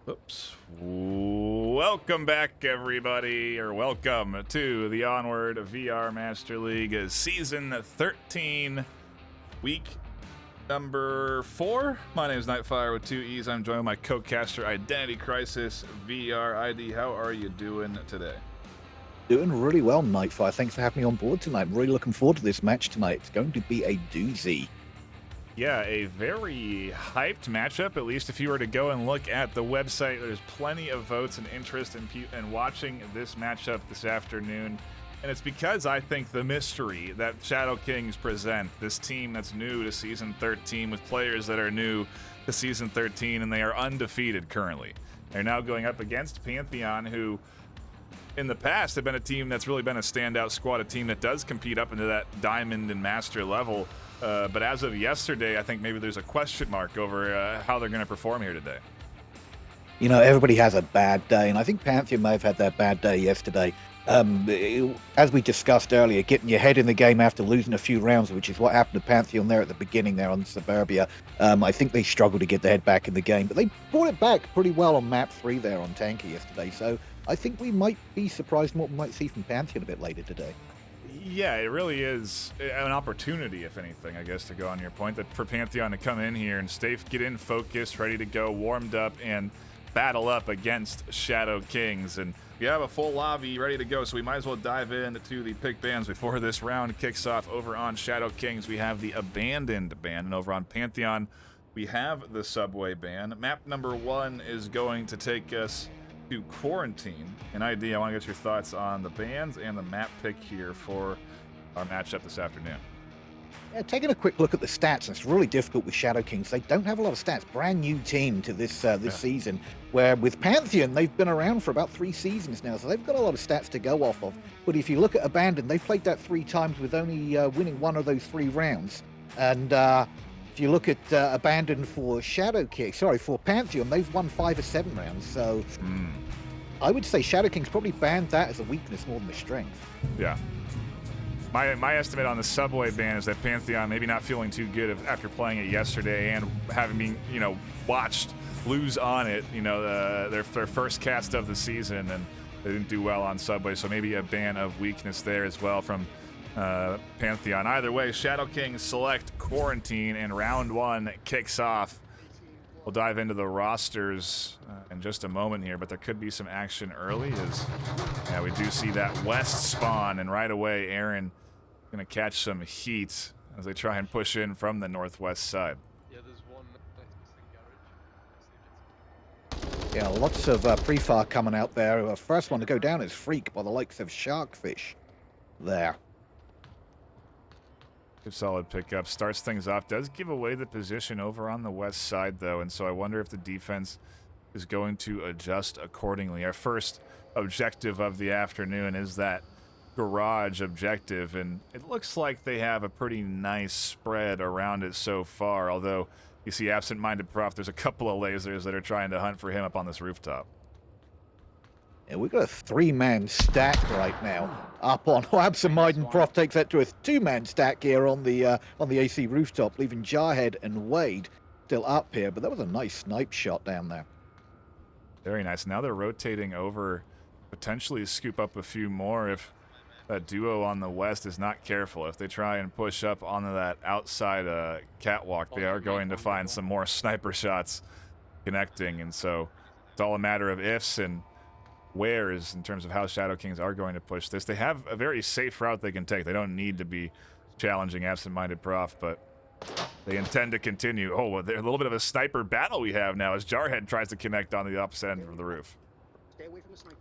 Oops. Welcome back, everybody, or welcome to the Onward VR Master League Season 13, week number 4. My name is NightFiree with 2 E's. I'm joined by my co-caster, IdentityCrisisVR. ID, how are you doing today? Doing really well, NightFiree. Thanks for having me on board tonight. I'm really looking forward to this match tonight. It's going to be a doozy. Yeah, a very hyped matchup, at least if you were to go and look at the website. There's plenty of votes and interest in watching this matchup this afternoon. And it's because I think the mystery that Shadow Kings present, this team that's new to Season 13 with players that are new to Season 13, and they are undefeated currently. They're now going up against Pantheon, who in the past have been a team that's really been a standout squad, a team that does compete up into that Diamond and Master level. But as of yesterday, I think maybe there's a question mark over how they're going to perform here today. You know, everybody has a bad day, and I think Pantheon may have had their bad day yesterday. As we discussed earlier, getting your head in the game after losing a few rounds, which is what happened to Pantheon there at the beginning there on Suburbia. I think they struggled to get their head back in the game, but they brought it back pretty well on map 3 there on Tanky yesterday. So I think we might be surprised in what we might see from Pantheon a bit later today. Yeah, it really is an opportunity, if anything, I guess, to go on your point, that for Pantheon to come in here and get in focused, ready to go, warmed up, and battle up against Shadow Kings. And we have a full lobby ready to go, so we might as well dive into the pick bands before this round kicks off. Over on Shadow Kings, we have the Abandoned band, and over on Pantheon, we have the Subway band. Map number 1 is going to take us to Quarantine. And ID, I want to get your thoughts on the bands and the map pick here for our matchup this afternoon. Yeah, taking a quick look at the stats, and it's really difficult with Shadow Kings. They don't have a lot of stats. Brand new team to this season, where with Pantheon, they've been around for about 3 seasons now, so they've got a lot of stats to go off of. But if you look at Abandoned, they've played that 3 times with only winning 1 of those 3 rounds. And if you look at Abandoned for for Pantheon, they've won 5 of 7 rounds. So I would say Shadow Kings probably banned that as a weakness more than a strength. Yeah. My estimate on the Subway ban is that Pantheon maybe not feeling too good after playing it yesterday and having been, watched lose on it, their first cast of the season, and they didn't do well on Subway, so maybe a ban of weakness there as well from Pantheon. Either way, Shadow Kings select Quarantine, and round 1 kicks off. We'll dive into the rosters in just a moment here, but there could be some action early as we do see that west spawn, and right away Aaron going to catch some heat as they try and push in from the northwest side. Yeah, there's one next to the garage. Yeah, lots of pre-fire coming out there. The first one to go down is Freak by the likes of Sharkfish there. Good solid pickup. Starts things off. Does give away the position over on the west side, though, and so I wonder if the defense is going to adjust accordingly. Our first objective of the afternoon is that garage objective, and it looks like they have a pretty nice spread around it so far, although you see Absent-Minded Prof, there's a couple of lasers that are trying to hunt for him up on this rooftop. Yeah, we've got a 3-man stack right now up on. Absent-Minded Prof takes that to a 2-man stack here on the AC rooftop, leaving Jarhead and Wade still up here. But that was a nice snipe shot down there. Very nice. Now they're rotating over, potentially scoop up a few more if that duo on the west is not careful. If they try and push up onto that outside catwalk, they are going to find some more sniper shots connecting. And so it's all a matter of ifs and wheres in terms of how Shadow Kings are going to push this. They have a very safe route they can take. They don't need to be challenging Absent-Minded Prof, but they intend to continue. Oh, well, there's a little bit of a sniper battle we have now as Jarhead tries to connect on the opposite end of the roof. Stay away from the sniper.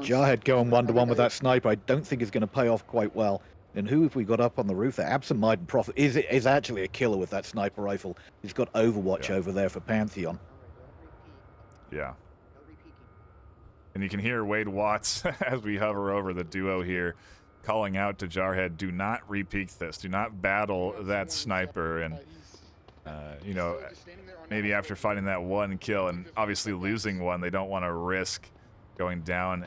Jarhead going 1-to-1 with that sniper. I don't think is going to pay off quite well. And who have we got up on the roof there? Absent-Minded Prof is actually a killer with that sniper rifle. He's got Overwatch over there for Pantheon. Yeah. And you can hear Wade Watts as we hover over the duo here, calling out to Jarhead, do not repeat this. Do not battle that sniper. And, maybe after fighting that 1 kill and obviously losing 1, they don't want to risk going down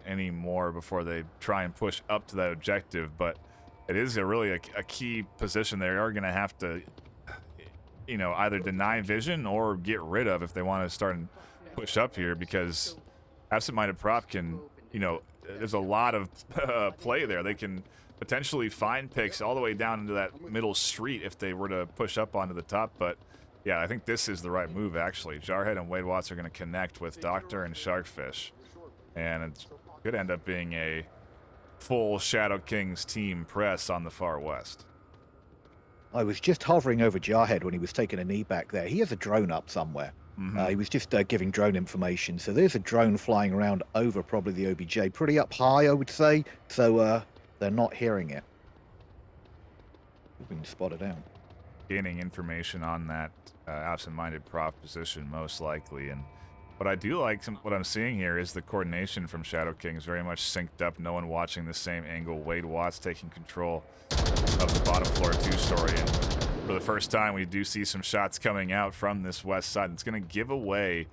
anymore before they try and push up to that objective. But it is really a key position. They are going to have to you know, either deny vision or get rid of if they want to start and push up here, because absent-minded prop can, you know, there's a lot of play there. They can potentially find picks all the way down into that middle street if they were to push up onto the top. But yeah, I think this is the right move, actually. Jarhead and Wade Watts are going to connect with Doctor and Sharkfish, and it could end up being a full Shadow Kings team press on the far west. I was just hovering over Jarhead when he was taking a knee back there. He has a drone up somewhere. He was just giving drone information. So there's a drone flying around over probably the OBJ. Pretty up high, I would say. So they're not hearing it. We've been spotted out. Gaining information on that absent-minded prop position, most likely. And what I do like, what I'm seeing here, is the coordination from Shadow Kings very much synced up. No one watching the same angle. Wade Watts taking control of the bottom floor two-story. And for the first time, we do see some shots coming out from this west side. It's going to give away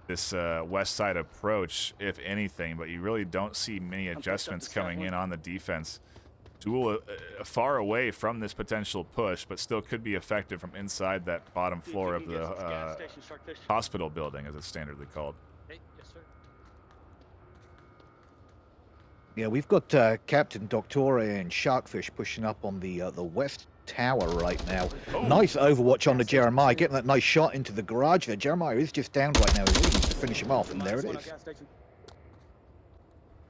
this west side approach, if anything, but you really don't see many adjustments coming in on the defense. Duel far away from this potential push, but still could be effective from inside that bottom floor of the hospital building, as it's standardly called. Yeah, we've got Captain Doctore and Sharkfish pushing up on the west tower right now. Oh. Nice overwatch on the Jeremiah, getting that nice shot into the garage there. Jeremiah is just down right now. He really needs to finish him off, and there it is.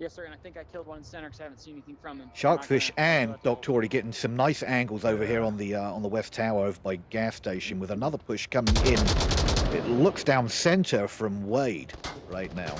Yes, sir, and I think I killed one in the center because I haven't seen anything from him. Sharkfish and Doctore getting some nice angles over here on the west tower over by gas station, with another push coming in. It looks down center from Wade right now.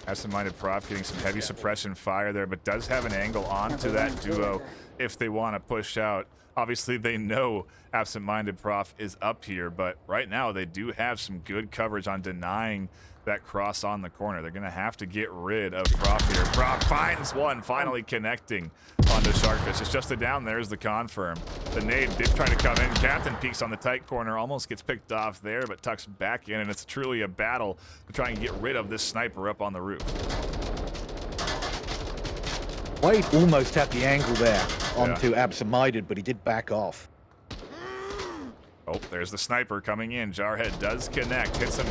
Absent-minded prop getting some heavy suppression fire there, but does have an angle onto that duo if they want to push out. Obviously, they know absent-minded prop is up here, but right now they do have some good coverage on denying that cross on the corner. They're going to have to get rid of Prop here. Prop finds one, finally connecting onto Sharkfish. It's just a down. There's the confirm. The nade did try to come in. Captain peeks on the tight corner, almost gets picked off there, but tucks back in, and it's truly a battle to try and get rid of this sniper up on the roof. Wade almost had the angle there onto absent-minded, but he did back off. Oh, there's the sniper coming in. Jarhead does connect, hits him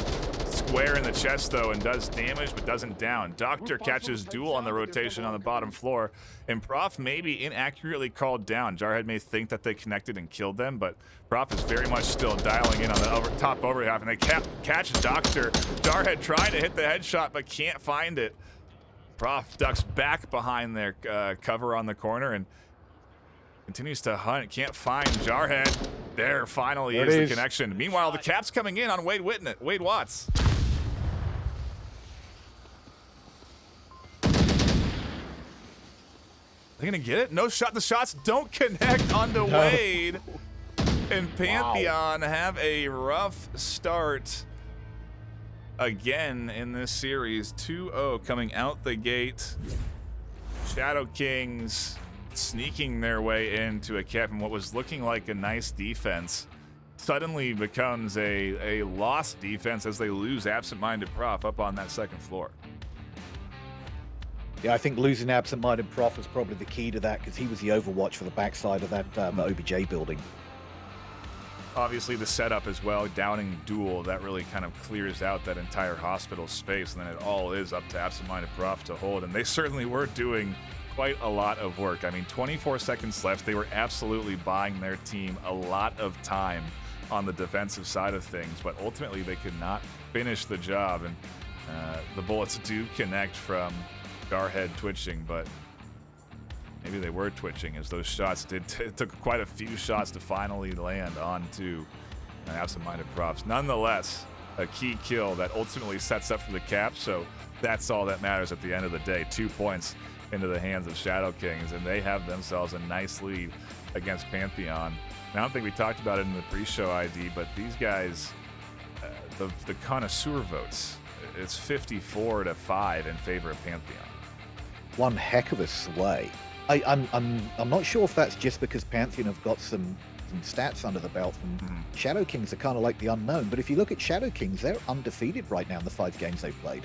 square in the chest though, and does damage but doesn't down. Doctor catches Duel on the rotation on the bottom floor, and Prof may be inaccurately called down. Jarhead may think that they connected and killed them, but Prof is very much still dialing in on the top over half, and they catch Doctor. Jarhead trying to hit the headshot but can't find it. Prof ducks back behind their cover on the corner and continues to hunt. Can't find Jarhead. There finally is the connection. Meanwhile, the cap's coming in on Wade Watts. They gonna get it? No shot. The shots don't connect onto Wade. And Pantheon have a rough start again in this series. 2-0 coming out the gate. Shadow Kings sneaking their way into a cap, and what was looking like a nice defense suddenly becomes a lost defense as they lose absent-minded Prof up on that second floor. Yeah, I think losing absent-minded Prof was probably the key to that, because he was the overwatch for the backside of that the OBJ building. Obviously the setup as well, downing Duel, that really kind of clears out that entire hospital space, and then it all is up to absent-minded Prof to hold, and they certainly were doing quite a lot of work. I mean, 24 seconds left. They were absolutely buying their team a lot of time on the defensive side of things, but ultimately they could not finish the job, and the bullets do connect from Jarhead twitching, but maybe they were twitching, as those shots it took quite a few shots to finally land onto absent-minded Props. Nonetheless, a key kill that ultimately sets up for the cap, so that's all that matters at the end of the day. 2 points into the hands of Shadow Kings, and they have themselves a nice lead against Pantheon. And I don't think we talked about it in the pre-show ID, but these guys, the connoisseur votes, it's 54-5 in favor of Pantheon. One heck of a sway. I'm not sure if that's just because Pantheon have got some stats under the belt, and Shadow Kings are kind of like the unknown. But if you look at Shadow Kings, they're undefeated right now in the 5 games they've played.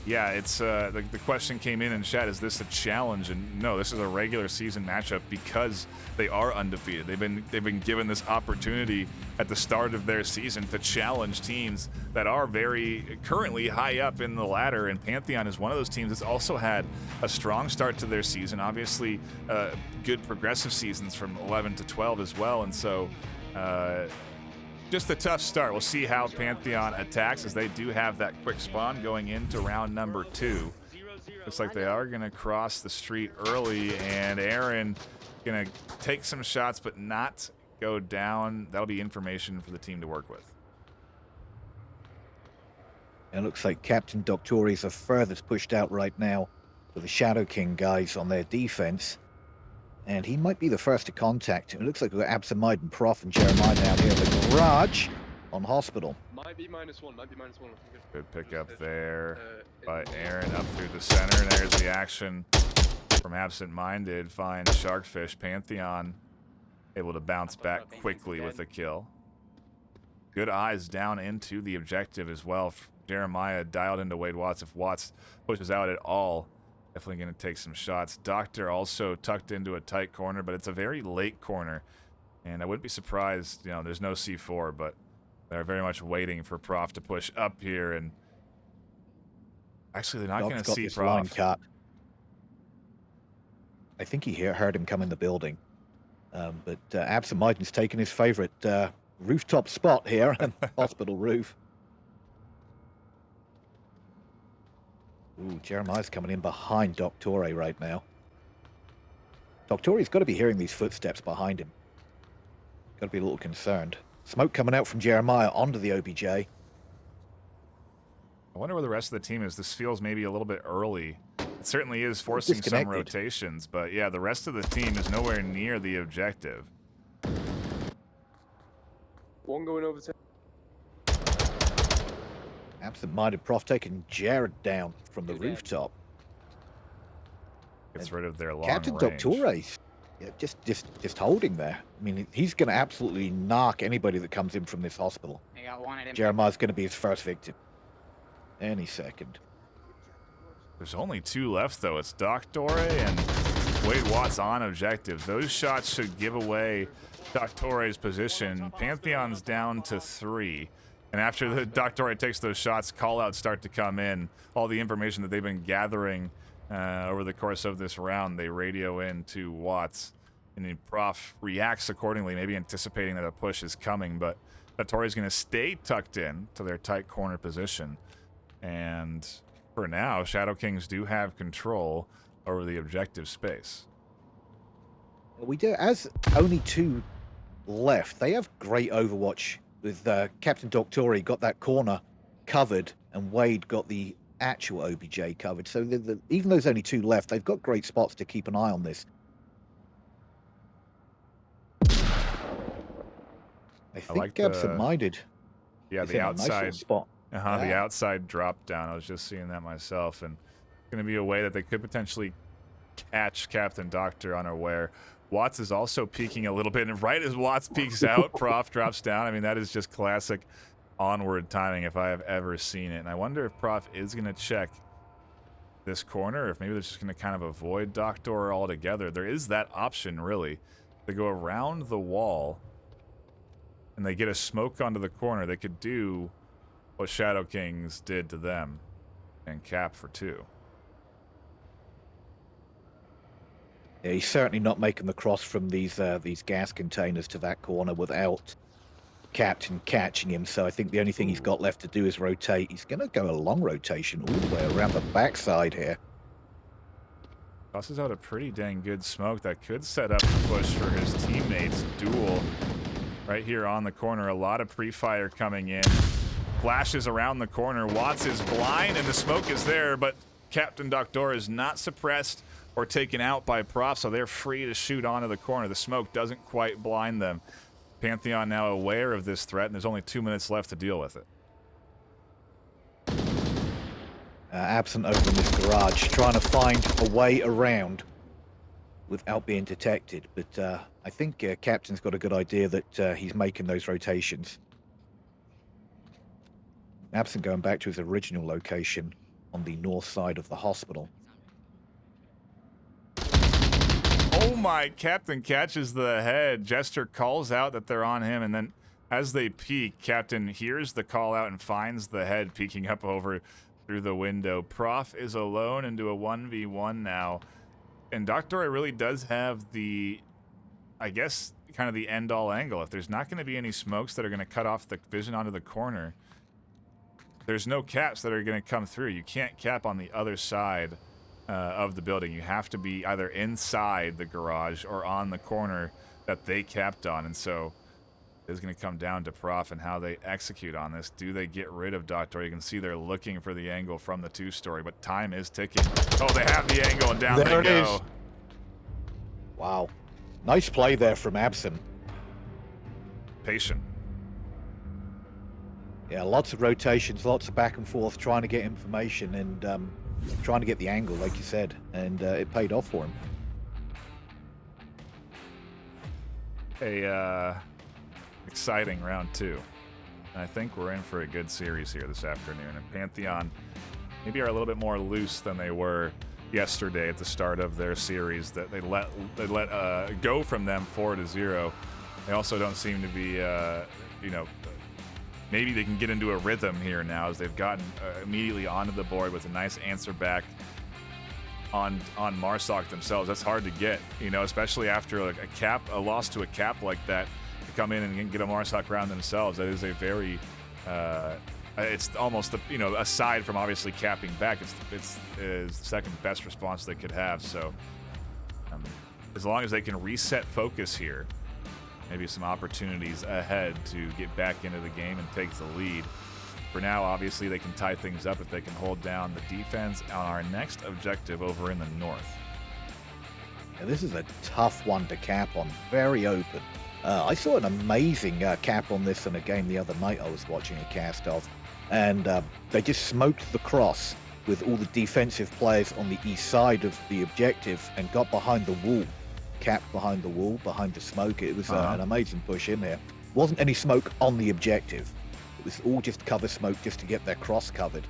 Yeah, it's the question came in chat, is this a challenge? And no, this is a regular season matchup because they are undefeated. They've been given this opportunity at the start of their season to challenge teams that are very currently high up in the ladder, and Pantheon is one of those teams that's also had a strong start to their season. Obviously, good progressive seasons from 11 to 12 as well, and so just a tough start. We'll see how Pantheon attacks, as they do have that quick spawn going into round number 2. Looks like they are going to cross the street early, and Aaron going to take some shots but not go down. That'll be information for the team to work with. And it looks like Captain Doctoris are furthest pushed out right now with the Shadow King guys on their defense. And he might be the first to contact. It looks like we've got Absent and Prof and Jeremiah down here in the garage on Hospital. Might be -1, might be -1. Good pickup there by Aaron up through the center. And there's the action from Absent-Minded. Finds Sharkfish. Pantheon able to bounce back quickly with a kill. Good eyes down into the objective as well. Jeremiah dialed into Wade Watts. If Watts pushes out at all, definitely going to take some shots. Doctor also tucked into a tight corner, but it's a very late corner. And I wouldn't be surprised, there's no C4, but they're very much waiting for Prof to push up here. And actually, they're not going to see Prof. Cut. I think he heard him come in the building. But Absent-Minded's taken his favorite rooftop spot here on Hospital roof. Ooh, Jeremiah's coming in behind Doctore right now. Doctore's got to be hearing these footsteps behind him. Got to be a little concerned. Smoke coming out from Jeremiah onto the OBJ. I wonder where the rest of the team is. This feels maybe a little bit early. It certainly is forcing some rotations, but yeah, the rest of the team is nowhere near the objective. One going over to... Absent-Minded Prof taking Jared down from the rooftop. Gets rid of their long Captain range. Doctore, yeah, just holding there. I mean, he's going to absolutely knock anybody that comes in from this hospital. I got one at him. Jeremiah's going to be his first victim. Any second. There's only 2 left, though. It's Doctore and Wade Watts on objective. Those shots should give away Doctore's position. Pantheon's down to 3. And after the Doctore takes those shots, call-outs start to come in. All the information that they've been gathering over the course of this round, they radio in to Watts. And the Prof reacts accordingly, maybe anticipating that a push is coming. But Doctore's going to stay tucked in to their tight corner position. And for now, Shadow Kings do have control over the objective space. We do, as only 2 left, they have great overwatch with Captain Doctore got that corner covered and Wade got the actual OBJ covered. So even though there's only 2 left, they've got great spots to keep an eye on this. I think like Absent-Minded. Yeah, the outside nice spot. The outside drop down. I was just seeing that myself, and it's going to be a way that they could potentially catch Captain Doctor unaware. Watts is also peeking a little bit, and right as Watts peeks out, Prof drops down. I mean, that is just classic Onward timing if I have ever seen it. And I wonder if Prof is going to check this corner, or if maybe they're just going to kind of avoid Doctor altogether. There is that option, really. They go around the wall, and they get a smoke onto the corner. They could do what Shadow Kings did to them and cap for 2. Yeah, he's certainly not making the cross from these gas containers to that corner without Captain catching him. So I think the only thing he's got left to do is rotate. He's going to go a long rotation all the way around the backside here. Tosses out a pretty dang good smoke that could set up the push for his teammates. Duel right here on the corner. A lot of pre-fire coming in. Flashes around the corner. Watts is blind and the smoke is there, but Captain Doctor is not suppressed or taken out by Prof, so they're free to shoot onto the corner. The smoke doesn't quite blind them. Pantheon now aware of this threat, and there's only 2 minutes left to deal with it. Absent over in this garage, trying to find a way around without being detected. But I think Captain's got a good idea that he's making those rotations. Absent going back to his original location on the north side of the hospital. Oh my, Captain catches the head. Jester calls out that they're on him, and then as they peek, Captain hears the call out and finds the head peeking up over through the window. Prof is alone into a 1v1 now. And Dr. really does have the, I guess, kind of the end-all angle. If there's not going to be any smokes that are going to cut off the vision onto the corner, there's no caps that are going to come through. You can't cap on the other side of the building. You have to be either inside the garage or on the corner that they capped on. And so it's going to come down to Prof and how they execute on this. Do they get rid of Dr.? You can see they're looking for the angle from the two-story, but time is ticking. Oh, they have the angle, and down There they it go. is. Wow. Nice play there from Absent. Patient. Yeah, lots of rotations, lots of back and forth, trying to get information and trying to get the angle, like you said, and it paid off for him. Exciting round 2. And I think we're in for a good series here this afternoon. And Pantheon maybe are a little bit more loose than they were yesterday at the start of their series. That they let go from them 4-0. They also don't seem to be, maybe they can get into a rhythm here now as they've gotten immediately onto the board with a nice answer back on Marsoc themselves. That's hard to get, especially after like a loss to a cap like that. Come in and get a Marsoc round themselves. That is a very, it's almost the, aside from obviously capping back, it's the second best response they could have. So as long as they can reset focus here, maybe some opportunities ahead to get back into the game and take the lead. For now, obviously they can tie things up if they can hold down the defense on our next objective over in the north. Yeah, this is a tough one to cap on, very open. I saw an amazing cap on this in a game the other night I was watching a cast of, and they just smoked the cross with all the defensive players on the east side of the objective and got behind the wall, capped behind the wall, behind the smoke. It was an amazing push in there. Wasn't any smoke on the objective. It was all just cover smoke just to get their cross covered,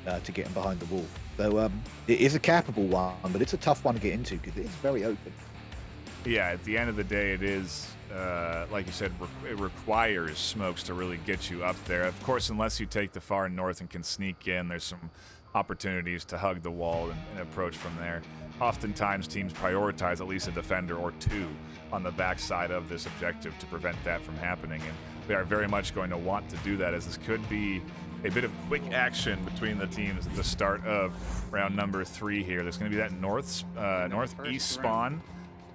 to get them behind the wall. So it is a cappable one, but it's a tough one to get into because it is very open. Yeah, at the end of the day, it is, like you said, it requires smokes to really get you up there. Of course, unless you take the far north and can sneak in, there's some opportunities to hug the wall and approach from there. Oftentimes, teams prioritize at least a defender or two on the backside of this objective to prevent that from happening, and they are very much going to want to do that, as this could be a bit of quick action between the teams at the start of round number 3 here. There's going to be that northeast spawn.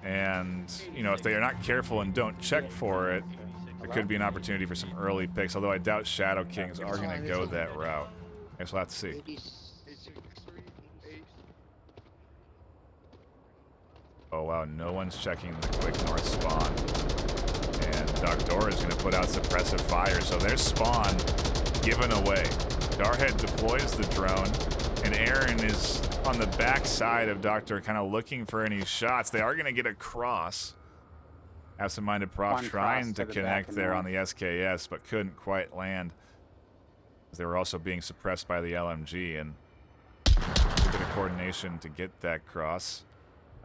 And, if they are not careful and don't check for it, there could be an opportunity for some early picks, although I doubt Shadow Kings are going to go that route. I guess we'll have to see. Oh, wow, no one's checking the quick north spawn. And Dr. is going to put out suppressive fire, so their spawn given away. Darhead deploys the drone, and Aaron is on the back side of Doctor, kind of looking for any shots. They are going to get across. Absent-minded Prof trying to connect there on the SKS, but couldn't quite land. They were also being suppressed by the LMG, and a bit of coordination to get that cross.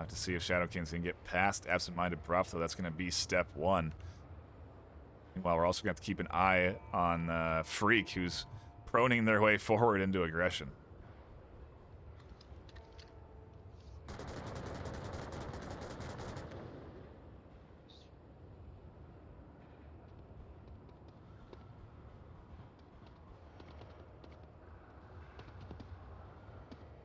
To see if Shadow Kings can get past Absent-minded Prof, though that's going to be step 1. Meanwhile, we're also going to have to keep an eye on Freak, who's proning their way forward into aggression.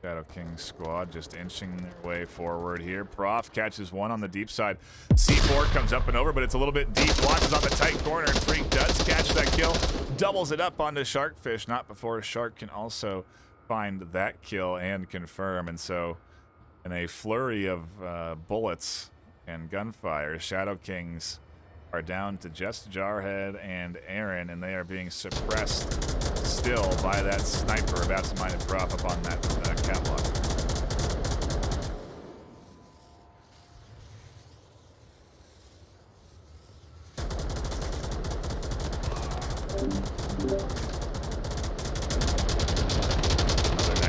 Shadow King squad just inching their way forward here. Prof catches one on the deep side. C4 comes up and over, but it's a little bit deep. Watches on the tight corner, and Freak does catch that kill. Doubles it up onto Sharkfish, not before Shark can also find that kill and confirm. And so, in a flurry of bullets and gunfire, Shadow Kings are down to just Jarhead and Aaron, and they are being suppressed still by that sniper of Absent-minded Prof up on that catwalk. Another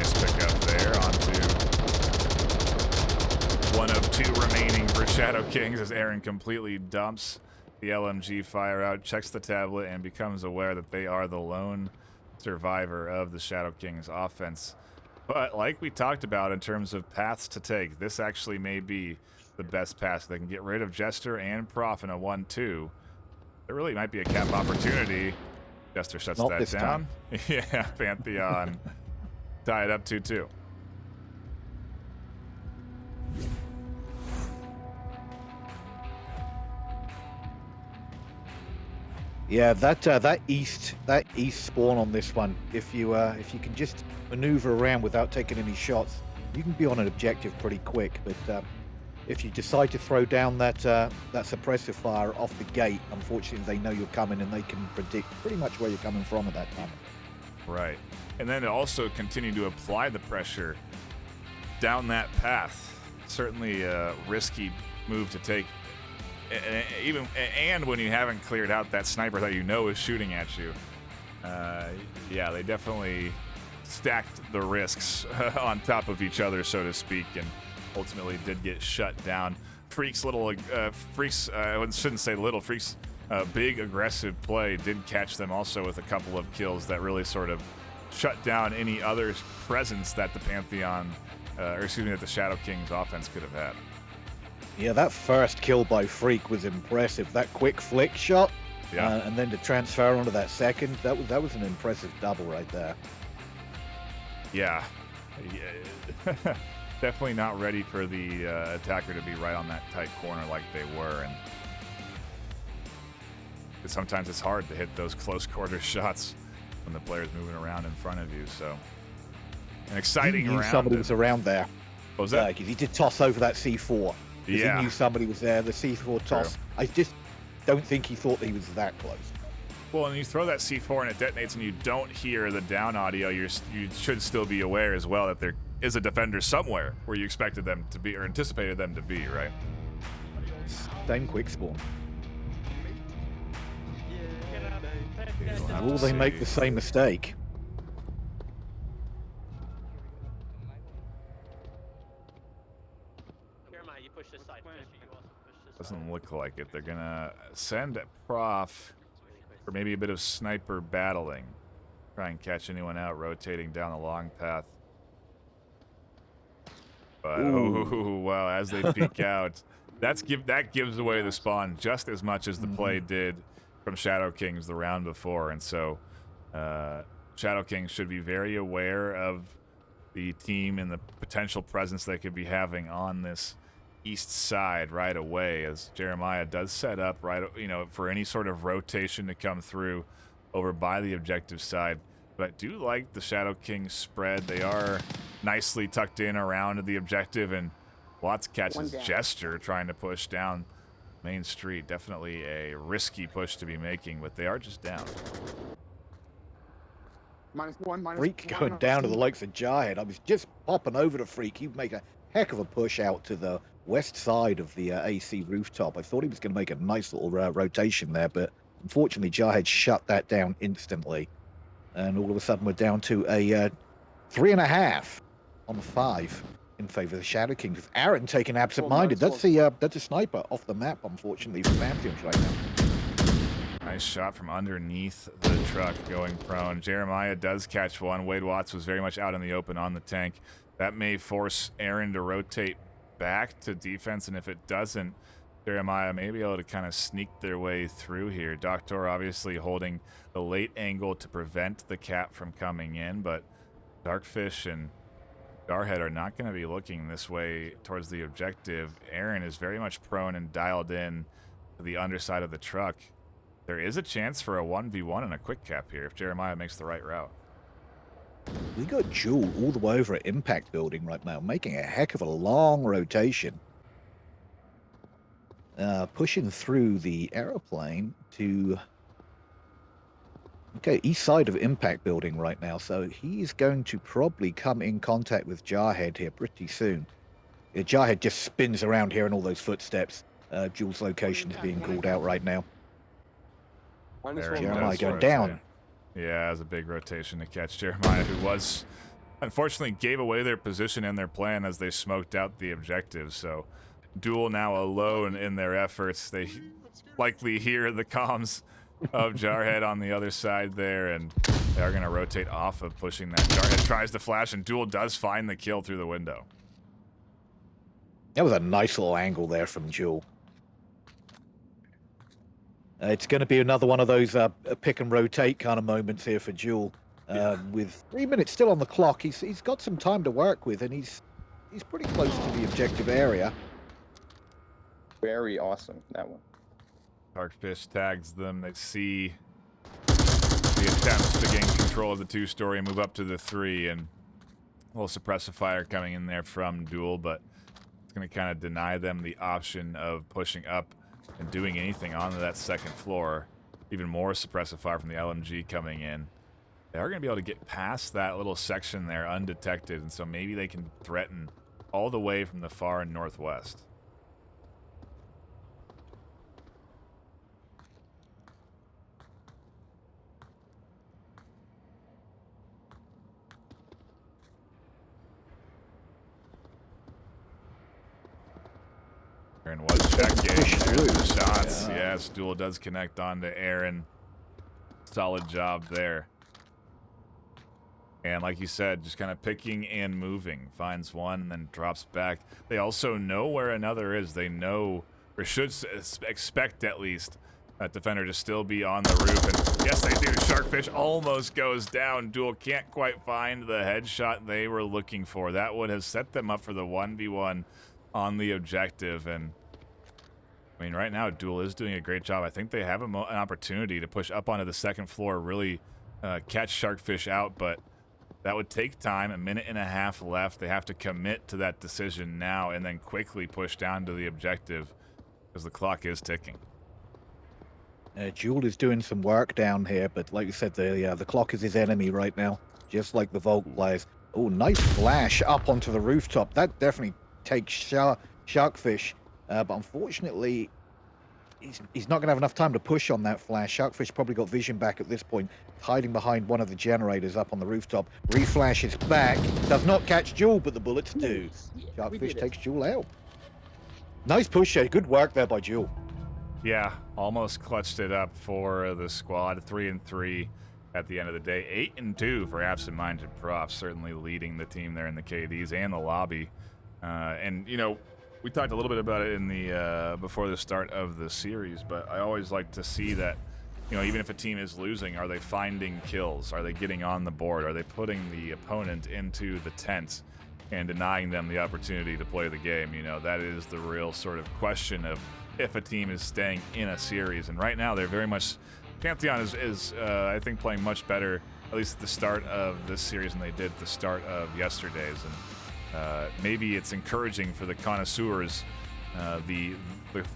Shadow Kings as Aaron completely dumps the LMG fire out, checks the tablet, and becomes aware that they are the lone survivor of the Shadow Kings offense. But like we talked about in terms of paths to take, this actually may be the best path. They can get rid of Jester and Prof in a 1-2. There really might be a cap opportunity. Jester shuts Not that this down. Yeah, Pantheon tie it up 2-2. Yeah, that east spawn on this one. If you can just maneuver around without taking any shots, you can be on an objective pretty quick. But if you decide to throw down that suppressive fire off the gate, unfortunately they know you're coming and they can predict pretty much where you're coming from at that time. Right, and then to also continue to apply the pressure down that path. Certainly a risky move to take. And when you haven't cleared out that sniper that you know is shooting at you, yeah, they definitely stacked the risks on top of each other, so to speak, and ultimately did get shut down. Freak's I shouldn't say little, Freak's big aggressive play did catch them also with a couple of kills that really sort of shut down any other presence that the Pantheon, that the Shadow Kings offense could have had. Yeah, that first kill by Freak was impressive. That quick flick shot, yeah, and then to transfer onto that second, that was an impressive double right there. Yeah. Definitely not ready for the attacker to be right on that tight corner like they were, and sometimes it's hard to hit those close quarter shots when the player's moving around in front of you. So an exciting round. Somebody was around there. What was that? Like, he did toss over that C4. Yeah. He knew somebody was there. The C4 toss. True. I just don't think he thought that he was that close. Well, and you throw that C4 and it detonates and you don't hear the down audio, you should still be aware as well that there is a defender somewhere where you expected them to be or anticipated them to be, right? Same quick spawn. We'll Will they make the same mistake? Doesn't look like it. They're gonna send Prof for maybe a bit of sniper battling. Try and catch anyone out rotating down the long path. But oh wow, as they peek out, that gives away the spawn just as much as the play did from Shadow Kings the round before, and so Shadow Kings should be very aware of the team and the potential presence they could be having on this east side right away, as Jeremiah does set up for any sort of rotation to come through over by the objective side. But I do like the Shadow Kings spread. They are nicely tucked in around the objective, and Watts catches Jester trying to push down Main Street. Definitely a risky push to be making, but they are just down. -1, Freak going down to the likes of Jarhead. I was just popping over to Freak. He'd make a heck of a push out to the west side of the AC rooftop. I thought he was going to make a nice little rotation there, but unfortunately Jarhead shut that down instantly. And all of a sudden we're down to a 3.5 on the 5 in favor of the Shadow Kings. With Aaron taking absent-minded. That's a sniper off the map, unfortunately, for Pantheon right now. Nice shot from underneath the truck going prone. Jeremiah does catch one. Wade Watts was very much out in the open on the tank. That may force Aaron to rotate back to defense, and if it doesn't, Jeremiah may be able to kind of sneak their way through here. Doctor obviously holding the late angle to prevent the cap from coming in, but Darkfish and Jarhead are not going to be looking this way towards the objective. Aaron is very much prone and dialed in to the underside of the truck. There is a chance for a 1v1 and a quick cap here if Jeremiah makes the right route. We got Jewel all the way over at Impact Building right now, making a heck of a long rotation. Pushing through the aeroplane to east side of Impact Building right now, so he's going to probably come in contact with Jarhead here pretty soon. Yeah, Jarhead just spins around here in all those footsteps. Jewel's location is being called out right now. Jeremiah going down. Yeah, it was a big rotation to catch Jeremiah, who was unfortunately gave away their position and their plan as they smoked out the objective. So Duel now alone in their efforts. They likely hear the comms of Jarhead on the other side there, and they are going to rotate off of pushing that. Jarhead tries to flash, and Duel does find the kill through the window. That was a nice little angle there from Jewel. It's going to be another one of those pick and rotate kind of moments here for Jewel. With 3 minutes still on the clock, he's got some time to work with, and he's pretty close to the objective area. Very awesome, that one. Darkfish tags them. They see the attempts to gain control of the 2-story and move up to the 3, and a little suppressive fire coming in there from Duel, but it's going to kind of deny them the option of pushing up and doing anything onto that second floor. Even more suppressive fire from the LMG coming in. They are going to be able to get past that little section there undetected, and so maybe they can threaten all the way from the far northwest. Aaron was checking. There's the shots. Yes, Duel does connect onto Aaron. Solid job there. And like you said, just kind of picking and moving. Finds one, then drops back. They also know where another is. They know, or should expect at least, that defender to still be on the roof. And yes, they do. Sharkfish almost goes down. Duel can't quite find the headshot they were looking for. That would have set them up for the 1v1 on the objective. And I mean, right now Duel is doing a great job. I think they have an opportunity to push up onto the second floor, really catch Sharkfish out, but that would take time. A minute and a half left. They have to commit to that decision now and then quickly push down to the objective because the clock is ticking. Jewel is doing some work down here, but like you said, the clock is his enemy right now, just like the Volk players. Oh, nice flash up onto the rooftop. That definitely takes Sharkfish, but unfortunately, he's not going to have enough time to push on that flash. Sharkfish probably got vision back at this point, hiding behind one of the generators up on the rooftop. Reflashes back, does not catch Jewel, but the bullets do. Sharkfish takes Jewel out. Nice push there. Good work there by Jewel. Yeah, almost clutched it up for the squad. 3-3 at the end of the day. 8-2 for absent-minded profs, certainly leading the team there in the KDs and the lobby. And, you know, we talked a little bit about it in the before the start of the series, but I always like to see that, you know, even if a team is losing, are they finding kills? Are they getting on the board? Are they putting the opponent into the tent and denying them the opportunity to play the game? You know, that is the real sort of question of if a team is staying in a series. And right now, they're very much, Pantheon is I think, playing much better, at least at the start of this series, than they did at the start of yesterday's. And maybe it's encouraging for the connoisseurs, the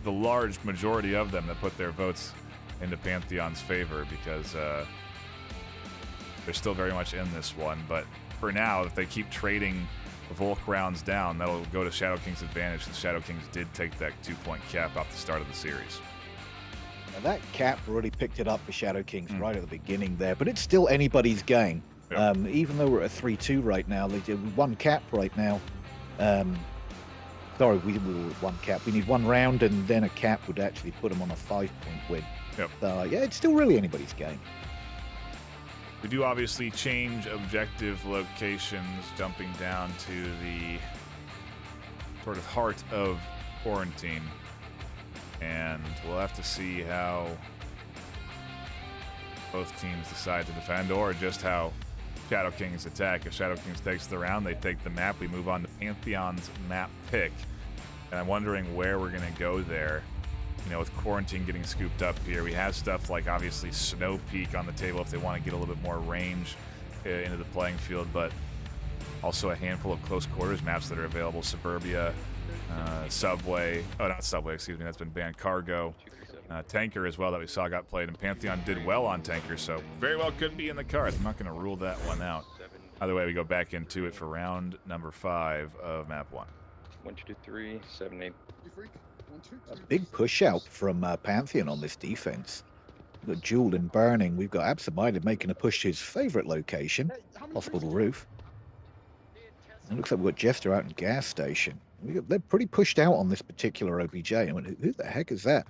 large majority of them that put their votes into Pantheon's favor, because they're still very much in this one. But for now, if they keep trading Volk rounds down, that'll go to Shadow King's advantage. The Shadow Kings did take that 2-point cap off the start of the series. Now that cap really picked it up for Shadow Kings right at the beginning there, but it's still anybody's game. Yep. Even though we're at 3-2 right now, they did one cap right now. Sorry, we were at one cap. We need one round, and then a cap would actually put them on a 5-point win. Yep. So, yeah, it's still really anybody's game. We do obviously change objective locations, jumping down to the sort of heart of quarantine. And we'll have to see how both teams decide to defend, or just how Shadow Kings attack. If Shadow Kings takes the round, they take the map. We move on to Pantheon's map pick. And I'm wondering where we're going to go there. You know, with quarantine getting scooped up here, we have stuff like obviously Snow Peak on the table if they want to get a little bit more range into the playing field, but also a handful of close quarters maps that are available. Suburbia, Subway, oh, not Subway, excuse me, that's been banned. Cargo, Tanker as well that we saw got played, and Pantheon did well on Tanker, so very well could be in the cards. I'm not going to rule that one out. Either way, we go back into it for round number 5 of map 1. 1, 2, 3, 7, 8. A big push out from Pantheon on this defense. We've got Jewel and Burning. We've got Absent-Minded making a push to his favorite location, hospital roof. It looks like we've got Jester out in gas station. They're pretty pushed out on this particular OBJ. I mean, who the heck is that?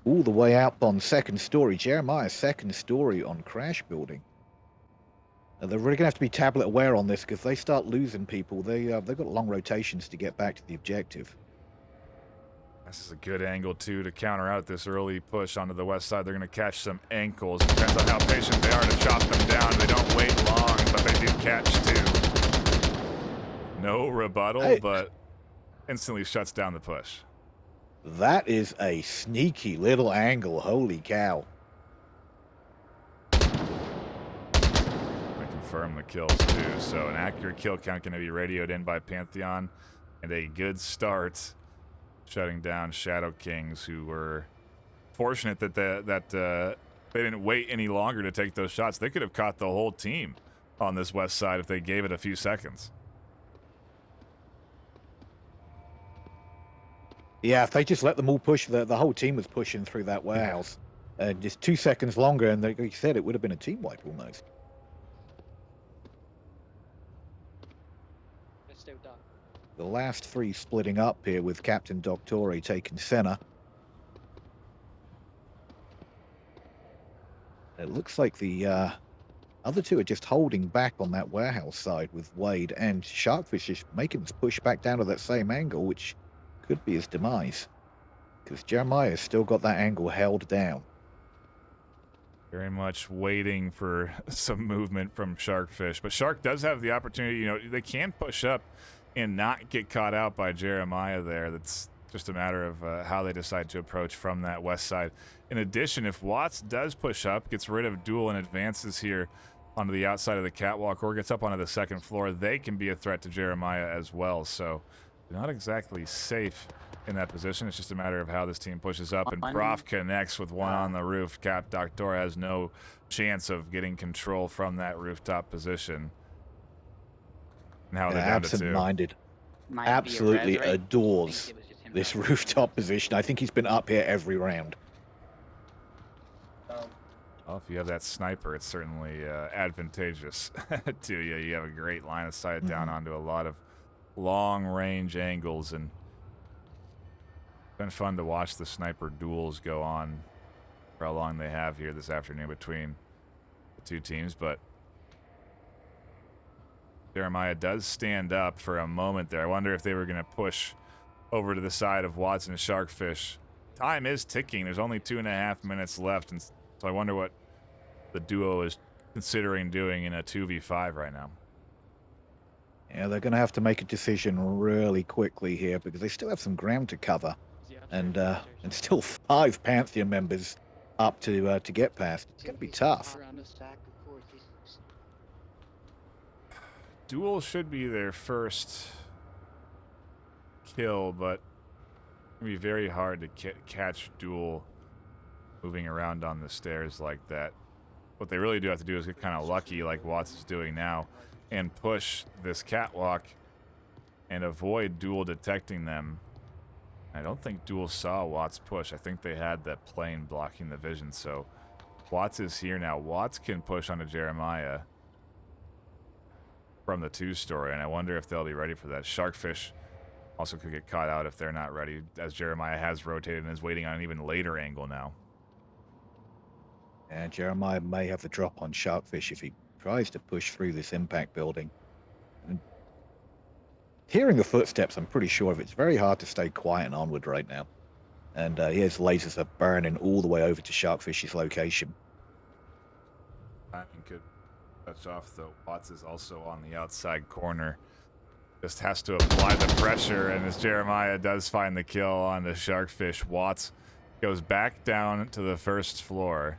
All the way up on second story. Jeremiah, second story on crash building. They're really going to have to be tablet aware on this because they start losing people. They've got long rotations to get back to the objective. This is a good angle, too, to counter out this early push onto the west side. They're going to catch some ankles. Depends on how patient they are to chop them down. They don't wait long, but they do catch, too. No rebuttal, but instantly shuts down the push. That is a sneaky little angle. Holy cow. Confirm the kills, too. So an accurate kill count going to be radioed in by Pantheon. And a good start shutting down Shadow Kings, who were fortunate that they didn't wait any longer to take those shots. They could have caught the whole team on this west side if they gave it a few seconds. Yeah, if they just let them all push, the whole team was pushing through that warehouse. Just 2 seconds longer, and like you said, it would have been a team wipe almost. It's still done. The last three splitting up here with Captain Doctore taking center. It looks like the other two are just holding back on that warehouse side with Wade, and Sharkfish is making this push back down to that same angle, which could be his demise. Because Jeremiah's still got that angle held down. Very much waiting for some movement from Sharkfish. But Shark does have the opportunity. You know, they can push up and not get caught out by Jeremiah there. That's just a matter of how they decide to approach from that west side. In addition, if Watts does push up, gets rid of Duel and advances here onto the outside of the catwalk or gets up onto the second floor, they can be a threat to Jeremiah as well. So not exactly safe in that position. It's just a matter of how this team pushes up. And Prof connects with one on the roof. Cap Doctor has no chance of getting control from that rooftop position. Now they're down to two. Absent-minded. Absolutely adores this rooftop position. I think he's been up here every round. Well, if you have that sniper, it's certainly advantageous to you. You have a great line of sight down onto a lot of long-range angles, and it's been fun to watch the sniper duels go on for how long they have here this afternoon between the two teams. But Jeremiah does stand up for a moment there. I wonder if they were going to push over to the side of Watson and Sharkfish. Time is ticking. There's only 2.5 minutes left, and so I wonder what the duo is considering doing in a 2v5 right now. Yeah, they're going to have to make a decision really quickly here because they still have some ground to cover, and still 5 Pantheon members up to get past. It's going to be tough. Duel should be their first kill, but it's going to be very hard to catch Duel moving around on the stairs like that. What they really do have to do is get kind of lucky like Watts is doing now and push this catwalk and avoid Duel detecting them. I don't think Duel saw Watts push. I think they had that plane blocking the vision, so Watts is here now. Watts can push onto Jeremiah from the 2-story, and I wonder if they'll be ready for that. Sharkfish also could get caught out if they're not ready, as Jeremiah has rotated and is waiting on an even later angle now. And Jeremiah may have the drop on Sharkfish if he tries to push through this impact building. And hearing the footsteps, I'm pretty sure of it. It's very hard to stay quiet and Onward right now. And his lasers are burning all the way over to Sharkfish's location. Timing could touch off, though. Watts is also on the outside corner. Just has to apply the pressure, and as Jeremiah does find the kill on the Sharkfish, Watts goes back down to the first floor.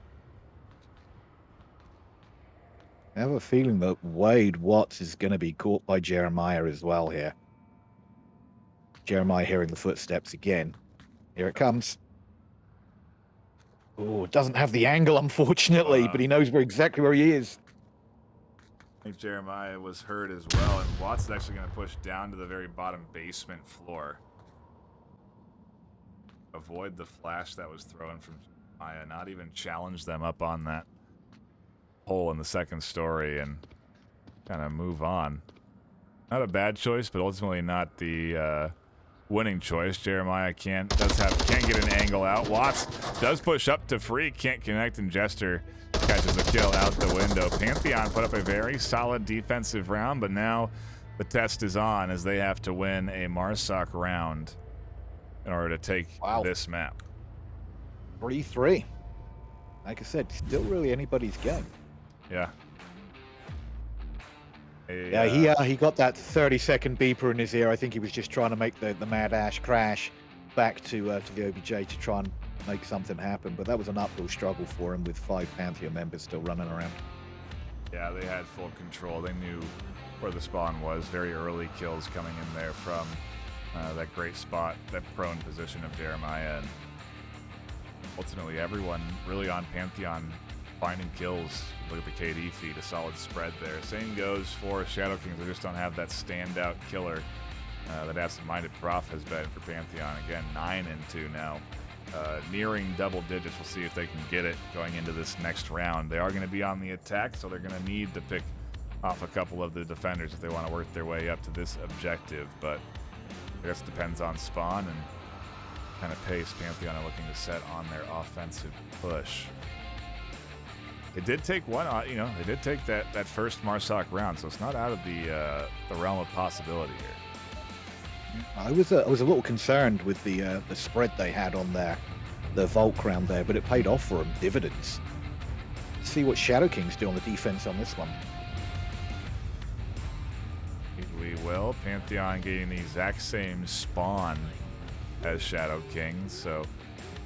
I have a feeling that Wade Watts is going to be caught by Jeremiah as well here. Jeremiah hearing the footsteps again. Here it comes. Oh, doesn't have the angle, unfortunately, but he knows exactly where he is. I think Jeremiah was hurt as well, and Watts is actually going to push down to the very bottom basement floor. Avoid the flash that was thrown from Jeremiah, not even challenge them up on that hole in the second story and kind of move on. Not a bad choice, but ultimately not the winning choice. Jeremiah can't get an angle out. Watts does push up to Freak, can't connect, and Jester catches the kill out the window. Pantheon put up a very solid defensive round, but now the test is on as they have to win a Marsoc round in order to take this map. 3-3. Like I said, still really anybody's game. Yeah. He got that 30-second beeper in his ear. I think he was just trying to make the Mad Ash crash back to the OBJ to try and make something happen. But that was an uphill struggle for him with 5 Pantheon members still running around. Yeah, they had full control. They knew where the spawn was. Very early kills coming in there from that great spot, that prone position of Jeremiah. And ultimately, everyone really on Pantheon finding kills. Look at the KD feed, a solid spread there. Same goes for Shadow Kings. They just don't have that standout killer that Absent-Minded Prof has been for Pantheon. Again, 9-2 now. Nearing double digits. We'll see if they can get it going into this next round. They are going to be on the attack, so they're going to need to pick off a couple of the defenders if they want to work their way up to this objective. But I guess it depends on spawn and kind of pace Pantheon are looking to set on their offensive push. It did take one, they did take that first Marsoc round, so it's not out of the realm of possibility here. I was a little concerned with the spread they had on the Volk round there, but it paid off for them dividends. Let's see what Shadow Kings do on the defense on this one. We will. Pantheon getting the exact same spawn as Shadow Kings, so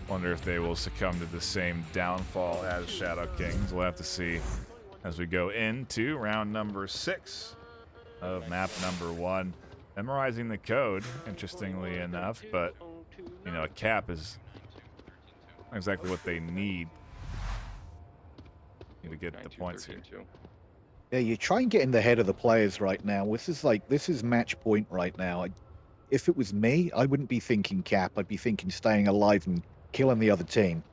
wonder if they will succumb to the same downfall as Shadow Kings. We'll have to see as we go into round number 6 of map number 1. Memorizing the code, interestingly enough, but a cap is not exactly what they need to get the points here. Yeah, you try and get in the head of the players right now. This is match point right now. If it was me, I wouldn't be thinking cap. I'd be thinking staying alive and killing the other team.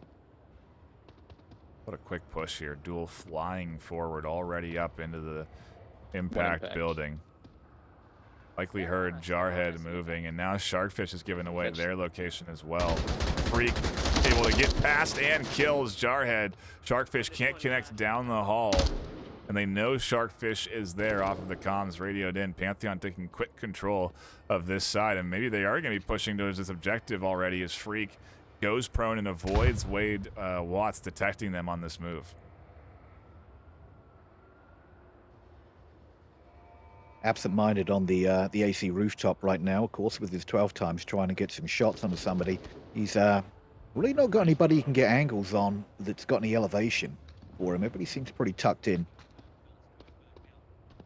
What a quick push here. Duel flying forward, already up into the impact building. Likely heard Jarhead moving, and now Sharkfish has given away their location as well. Freak able to get past and kills Jarhead. Sharkfish can't connect down the hall, and they know Sharkfish is there off of the comms radioed in. Pantheon taking quick control of this side, and maybe they are going to be pushing towards this objective already as Freak goes prone and avoids Wade Watts detecting them on this move. Absent-Minded on the AC rooftop right now, of course, with his 12 times trying to get some shots onto somebody. He's really not got anybody he can get angles on that's got any elevation for him. Everybody seems pretty tucked in.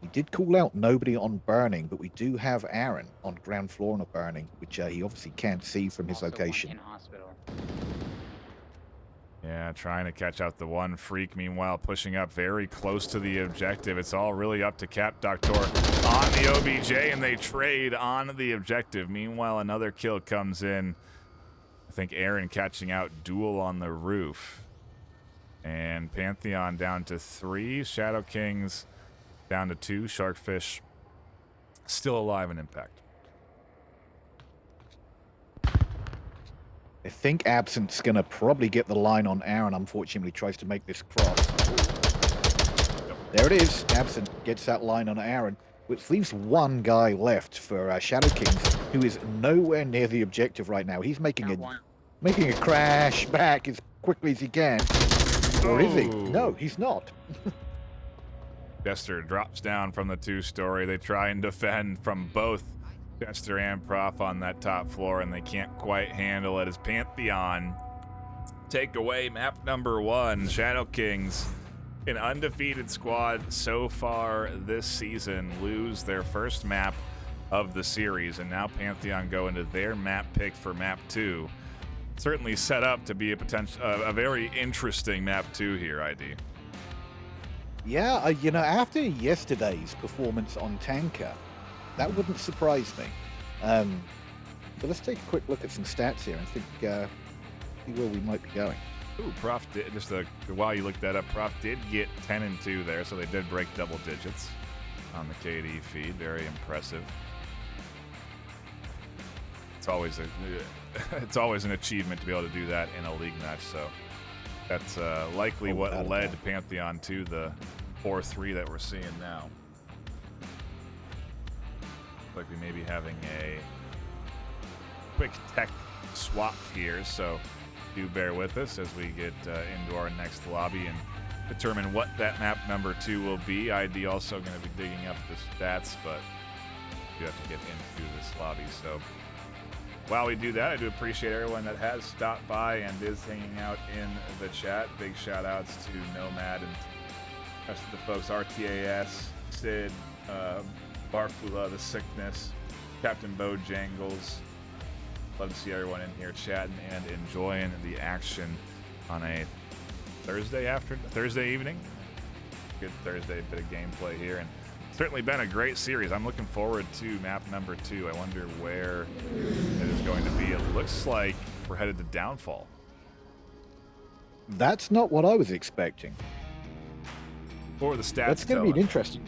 We did call out nobody on Burning, but we do have Aaron on ground floor on a Burning, which he obviously can't see from his location. Yeah, trying to catch out the one. Freak, meanwhile, pushing up very close to the objective. It's all really up to Cap Doctor on the OBJ, and they trade on the objective. Meanwhile, another kill comes in. I think Aaron catching out Duel on the roof. And Pantheon down to 3. Shadow Kings down to 2. Sharkfish still alive in impact. I think Absent's going to probably get the line on Aaron. Unfortunately, tries to make this cross. There it is. Absent gets that line on Aaron, which leaves one guy left for Shadow Kings, who is nowhere near the objective right now. He's making a crash back as quickly as he can. Or is he? No, he's not. Jester drops down from the 2-story. They try and defend from both Jester and Prof on that top floor, and they can't quite handle it as Pantheon take away map number 1. Shadow Kings, an undefeated squad so far this season, lose their first map of the series, and now Pantheon go into their map pick for map 2. Certainly set up to be a very interesting map 2 here, ID. Yeah, after yesterday's performance on Tanker, that wouldn't surprise me. But let's take a quick look at some stats here and think see where we might be going. Ooh, Prof did, while you looked that up, Prof did get 10-2 there, so they did break double digits on the KD feed. Very impressive. it's always it's always an achievement to be able to do that in a league match. So that's likely what led Pantheon to the 4-3 that we're seeing now. Like we may be having a quick tech swap here, so do bear with us as we get into our next lobby and determine what that map number 2 will be. ID also going to be digging up the stats, but you have to get into this lobby. So while we do that, I do appreciate everyone that has stopped by and is hanging out in the chat. Big shout outs to Nomad and the rest of the folks, RTAS, Sid, Barfula, The Sickness, Captain Bojangles. Love to see everyone in here chatting and enjoying the action on a Thursday evening. Good Thursday bit of gameplay here, and certainly been a great series. I'm looking forward to map number 2. I wonder where it is going to be. It looks like we're headed to Downfall. That's not what I was expecting. Or the stats. That's going to be interesting.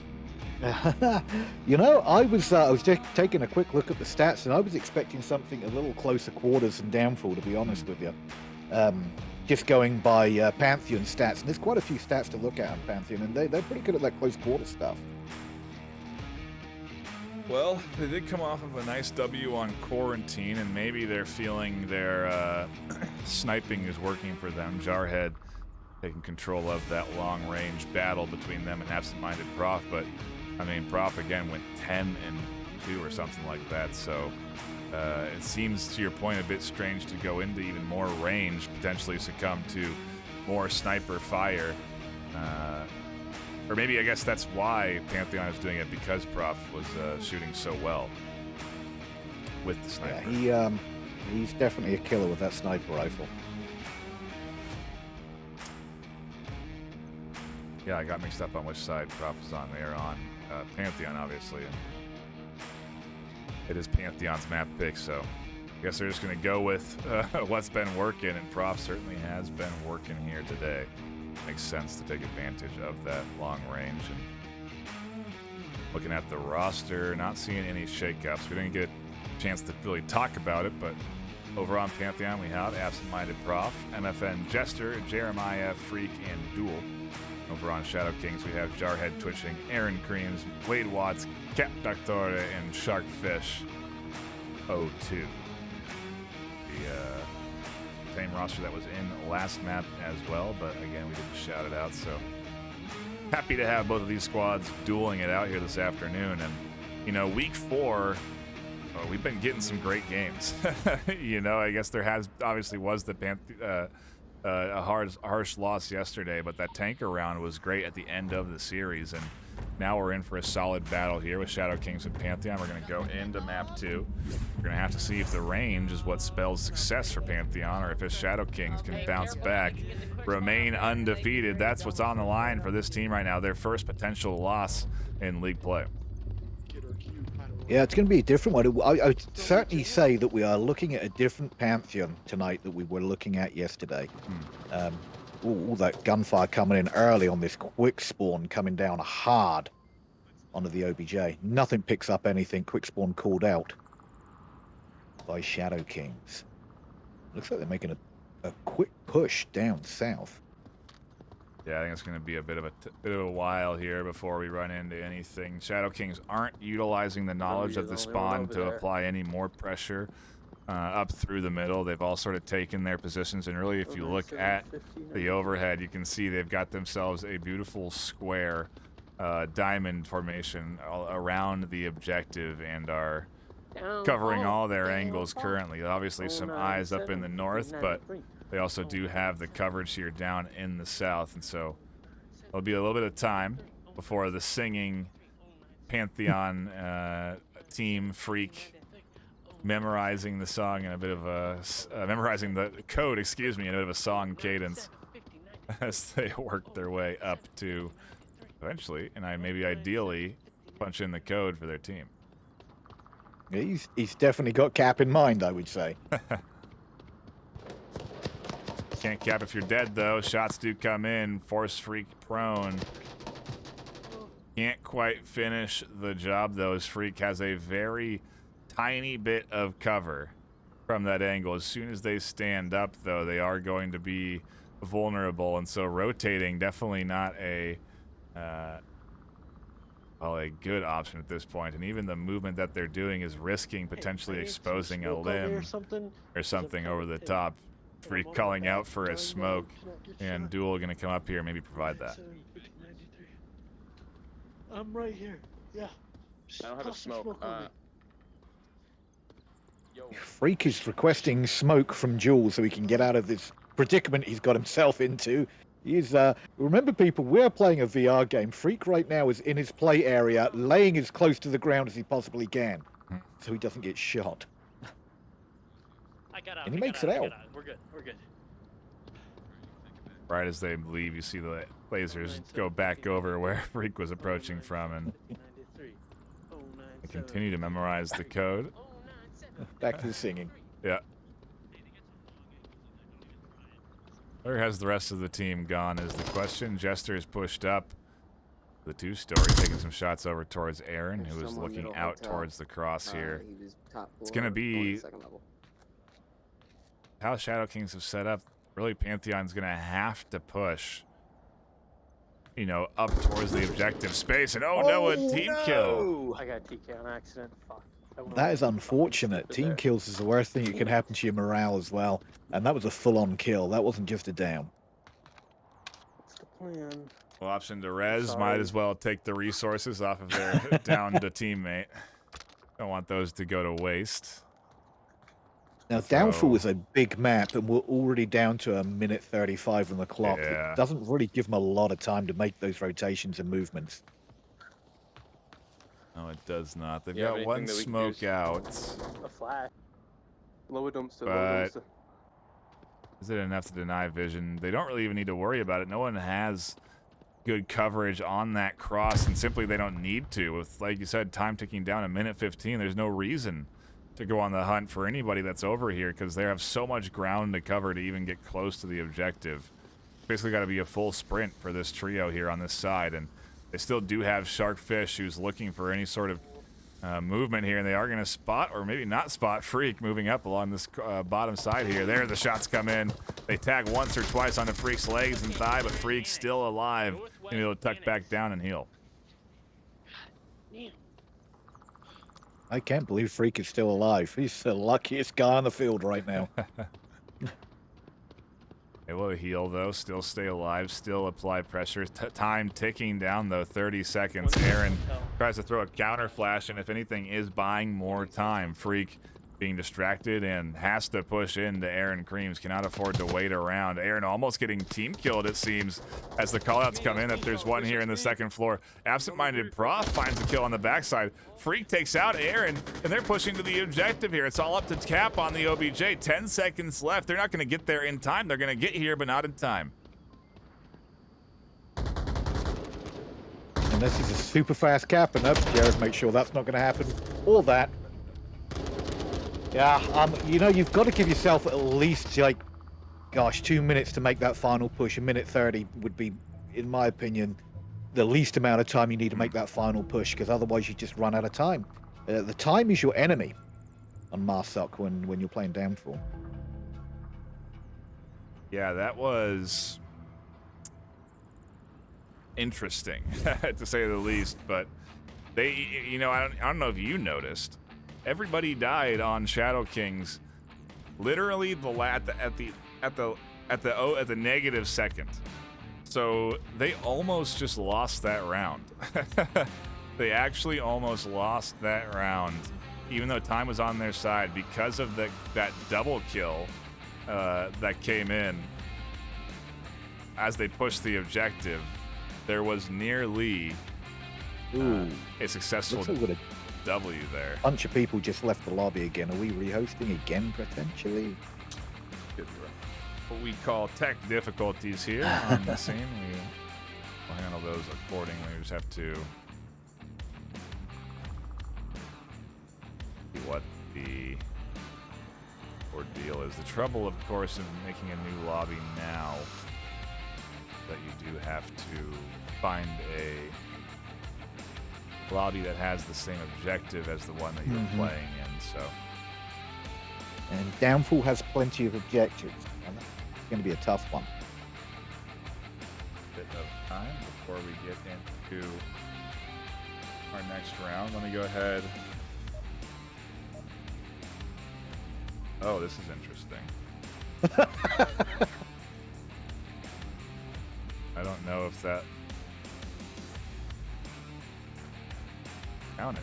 You know, I was just taking a quick look at the stats, and I was expecting something a little closer quarters than Downfall, to be honest with you. Just going by Pantheon stats, and there's quite a few stats to look at on Pantheon, and they're pretty good at that close quarter stuff. Well, they did come off of a nice W on Quarantine, and maybe they're feeling their sniping is working for them. Jarhead taking control of that long-range battle between them and Absent-Minded Prof, but I mean, Prof again went 10-2 or something like that, so it seems, to your point, a bit strange to go into even more range, potentially succumb to more sniper fire. Or maybe, I guess that's why Pantheon is doing it, because Prof was shooting so well with the sniper. Yeah, he's definitely a killer with that sniper rifle. Yeah, I got mixed up on which side Prof is on. They are on Pantheon, obviously. And it is Pantheon's map pick, so I guess they're just going to go with what's been working, and Prof certainly has been working here today. Makes sense to take advantage of that long range. And looking at the roster, not seeing any shakeups. We didn't get a chance to really talk about it, but over on Pantheon, we have Absent-Minded Prof, MFN Jester, Jeremiah, Freak, and Duel. Over on Shadow Kings, we have Jarhead Twitching, Aaron Creams, Wade Watts, Cap Doctor, and Sharkfish 02. The same roster that was in last map as well, but again, we didn't shout it out, so happy to have both of these squads dueling it out here this afternoon. And, you know, week 4, we've been getting some great games. You know, I guess there obviously was the a harsh loss yesterday, but that tanker round was great at the end of the series, and now we're in for a solid battle here with Shadow Kings and Pantheon. We're going to go into map 2. We're going to have to see if the range is what spells success for Pantheon, or if his Shadow Kings can bounce back, remain undefeated. That's what's on the line for this team right now, their first potential loss in league play. Yeah, it's going to be a different one. I would certainly say that we are looking at a different Pantheon tonight that we were looking at yesterday. All that gunfire coming in early on this quick spawn, coming down hard onto the OBJ. Nothing picks up anything. Quick spawn called out by Shadow Kings. Looks like they're making a quick push down south. Yeah, I think it's going to be a bit of a while here before we run into anything. Shadow Kings aren't utilizing the knowledge of the spawn to apply any more pressure up through the middle. They've all sort of taken their positions, and really, if you look at the overhead, you can see they've got themselves a beautiful square diamond formation around the objective, and are covering all their angles currently. Obviously, some eyes up in the north, but they also do have the coverage here down in the south, and so there'll be a little bit of time before the singing Pantheon team Freak memorizing the song in a bit of a memorizing the code, excuse me, in a bit of a song cadence as they work their way up to eventually, and maybe ideally, punch in the code for their team. Yeah, he's definitely got Cap in mind, I would say. Can't cap if you're dead, though. Shots do come in. Force Freak prone. Can't quite finish the job, though, as Freak has a very tiny bit of cover from that angle. As soon as they stand up, though, they are going to be vulnerable, and so rotating definitely not a well, a good option at this point. And even the movement that they're doing is risking potentially exposing a limb or something over the top. Freak calling out for a smoke, and Duel gonna come up here and maybe provide that. I'm right here. Yeah. I don't have a smoke. Freak is requesting smoke from Jules so he can get out of this predicament he's got himself into. He's remember, people, we're playing a VR game. Freak right now is in his play area, laying as close to the ground as he possibly can, so he doesn't get shot. I got out. And he makes it out. We're good. We're good. Right as they leave, you see the lasers go back over where Freak was approaching from, and they continue to memorize the code. Back to the singing. Yeah. Where has the rest of the team gone is the question. Jester is pushed up. The two-story taking some shots over towards Aaron, who is looking out towards the cross here. It's going to be how Shadow Kings have set up. Really, Pantheon's going to have to push, you know, up towards the objective space. And no, a team kill. I got TK on accident. Fuck. That is unfortunate. Team kills is the worst thing that can happen to your morale as well. And that was a full-on kill. That wasn't just a down. What's the plan? Well, option to res might as well take the resources off of their downed teammate. Don't want those to go to waste. Now, Downfall is a big map, and we're already down to a minute 35 on the clock. Yeah. It doesn't really give them a lot of time to make those rotations and movements. No, it does not. They've You have got anything one that we can smoke use? out. A flash. Lower dumpster, But- lower dumpster. Is it enough to deny vision? They don't really even need to worry about it. No one has good coverage on that cross, and simply they don't need to. With, like you said, time ticking down, a minute 15, there's no reason to go on the hunt for anybody that's over here because they have so much ground to cover to even get close to the objective. Basically got to be a full sprint for this trio here on this side, and they still do have Sharkfish, who's looking for any sort of movement here, and they are going to spot, or maybe not spot, Freak moving up along this bottom side here. There, the shots come in. They tag once or twice onto Freak's legs and thigh, but Freak's still alive, and he'll tuck back down and heal. I can't believe Freak is still alive. He's the luckiest guy on the field right now. They will heal, though, still stay alive, still apply pressure. Time ticking down, though, 30 seconds. Aaron tries to throw a counter flash, and if anything, is buying more time. Freak being distracted and has to push into Aaron Creams. Cannot afford to wait around. Aaron almost getting team killed, it seems, as the callouts come in. If there's one here in the second floor. Absent-minded Prof finds the kill on the backside. Freak takes out Aaron, and they're pushing to the objective here. It's all up to Cap on the OBJ. 10 seconds left. They're not going to get there in time. They're going to get here, but not in time. And this is a super fast cap, and Jared makes sure that's not going to happen. Or that. Yeah, you know, you've got to give yourself at least, like, gosh, 2 minutes to make that final push. A minute 30 would be, in my opinion, the least amount of time you need to make that final push, because otherwise you just run out of time. The time is your enemy on Marsuck when you're playing Downfall. Yeah, that was interesting, to say the least. But they, you know, I don't know if you noticed, everybody died on Shadow Kings. Literally at the negative second. So they almost just lost that round. They actually almost lost that round, even though time was on their side, because of that double kill that came in as they pushed the objective. There was nearly a successful Looks like we've got W there. a bunch of people just left the lobby again. Are we rehosting again, potentially? What we call tech difficulties here on the scene. We'll handle those accordingly. We just have to see what the ordeal is. The trouble, of course, in making a new lobby now, that you do have to find a lobby that has the same objective as the one that you're playing in. So And Downfall has plenty of objectives. And that's going to be a tough one. Bit of time before we get into our next round. Let me go ahead. Oh, this is interesting. I don't know if that counted.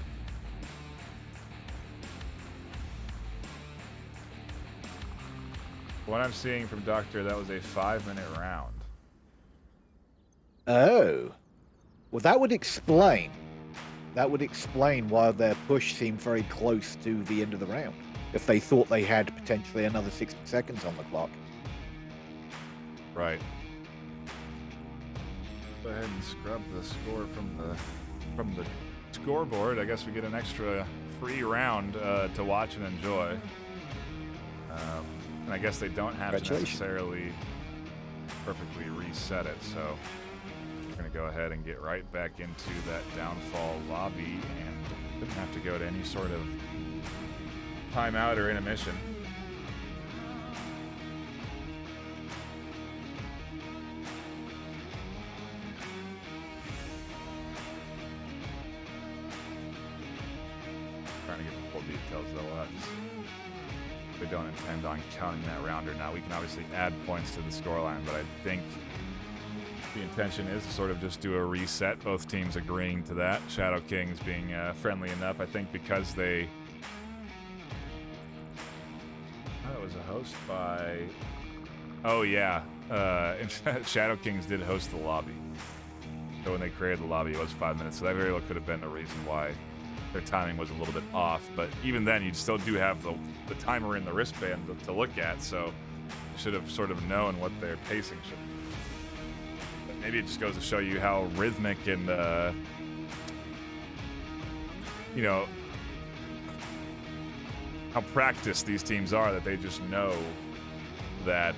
What I'm seeing from Doctor, that was a 5-minute round. Oh. Well, that would explain. That would explain why their push seemed very close to the end of the round. If they thought they had potentially another 60 seconds on the clock. Right. Go ahead and scrub the score from the scoreboard. I guess we get an extra free round to watch and enjoy. And I guess they don't have to necessarily perfectly reset it, so we're going to go ahead and get right back into that downfall lobby and didn't have to go to any sort of timeout or intermission. Trying to get the full details though. We don't intend on counting that round or not. We can obviously add points to the scoreline, but I think the intention is to sort of just do a reset. Both teams agreeing to that. Shadow Kings being friendly enough, I think, because they. Oh, it was a host by. Oh yeah, Shadow Kings did host the lobby. So when they created the lobby, it was 5 minutes. So that very well could have been a reason why their timing was a little bit off, but even then, you still do have the timer in the wristband to look at, so you should have sort of known what their pacing should be. But maybe it just goes to show you how rhythmic and, you know, how practiced these teams are, that they just know that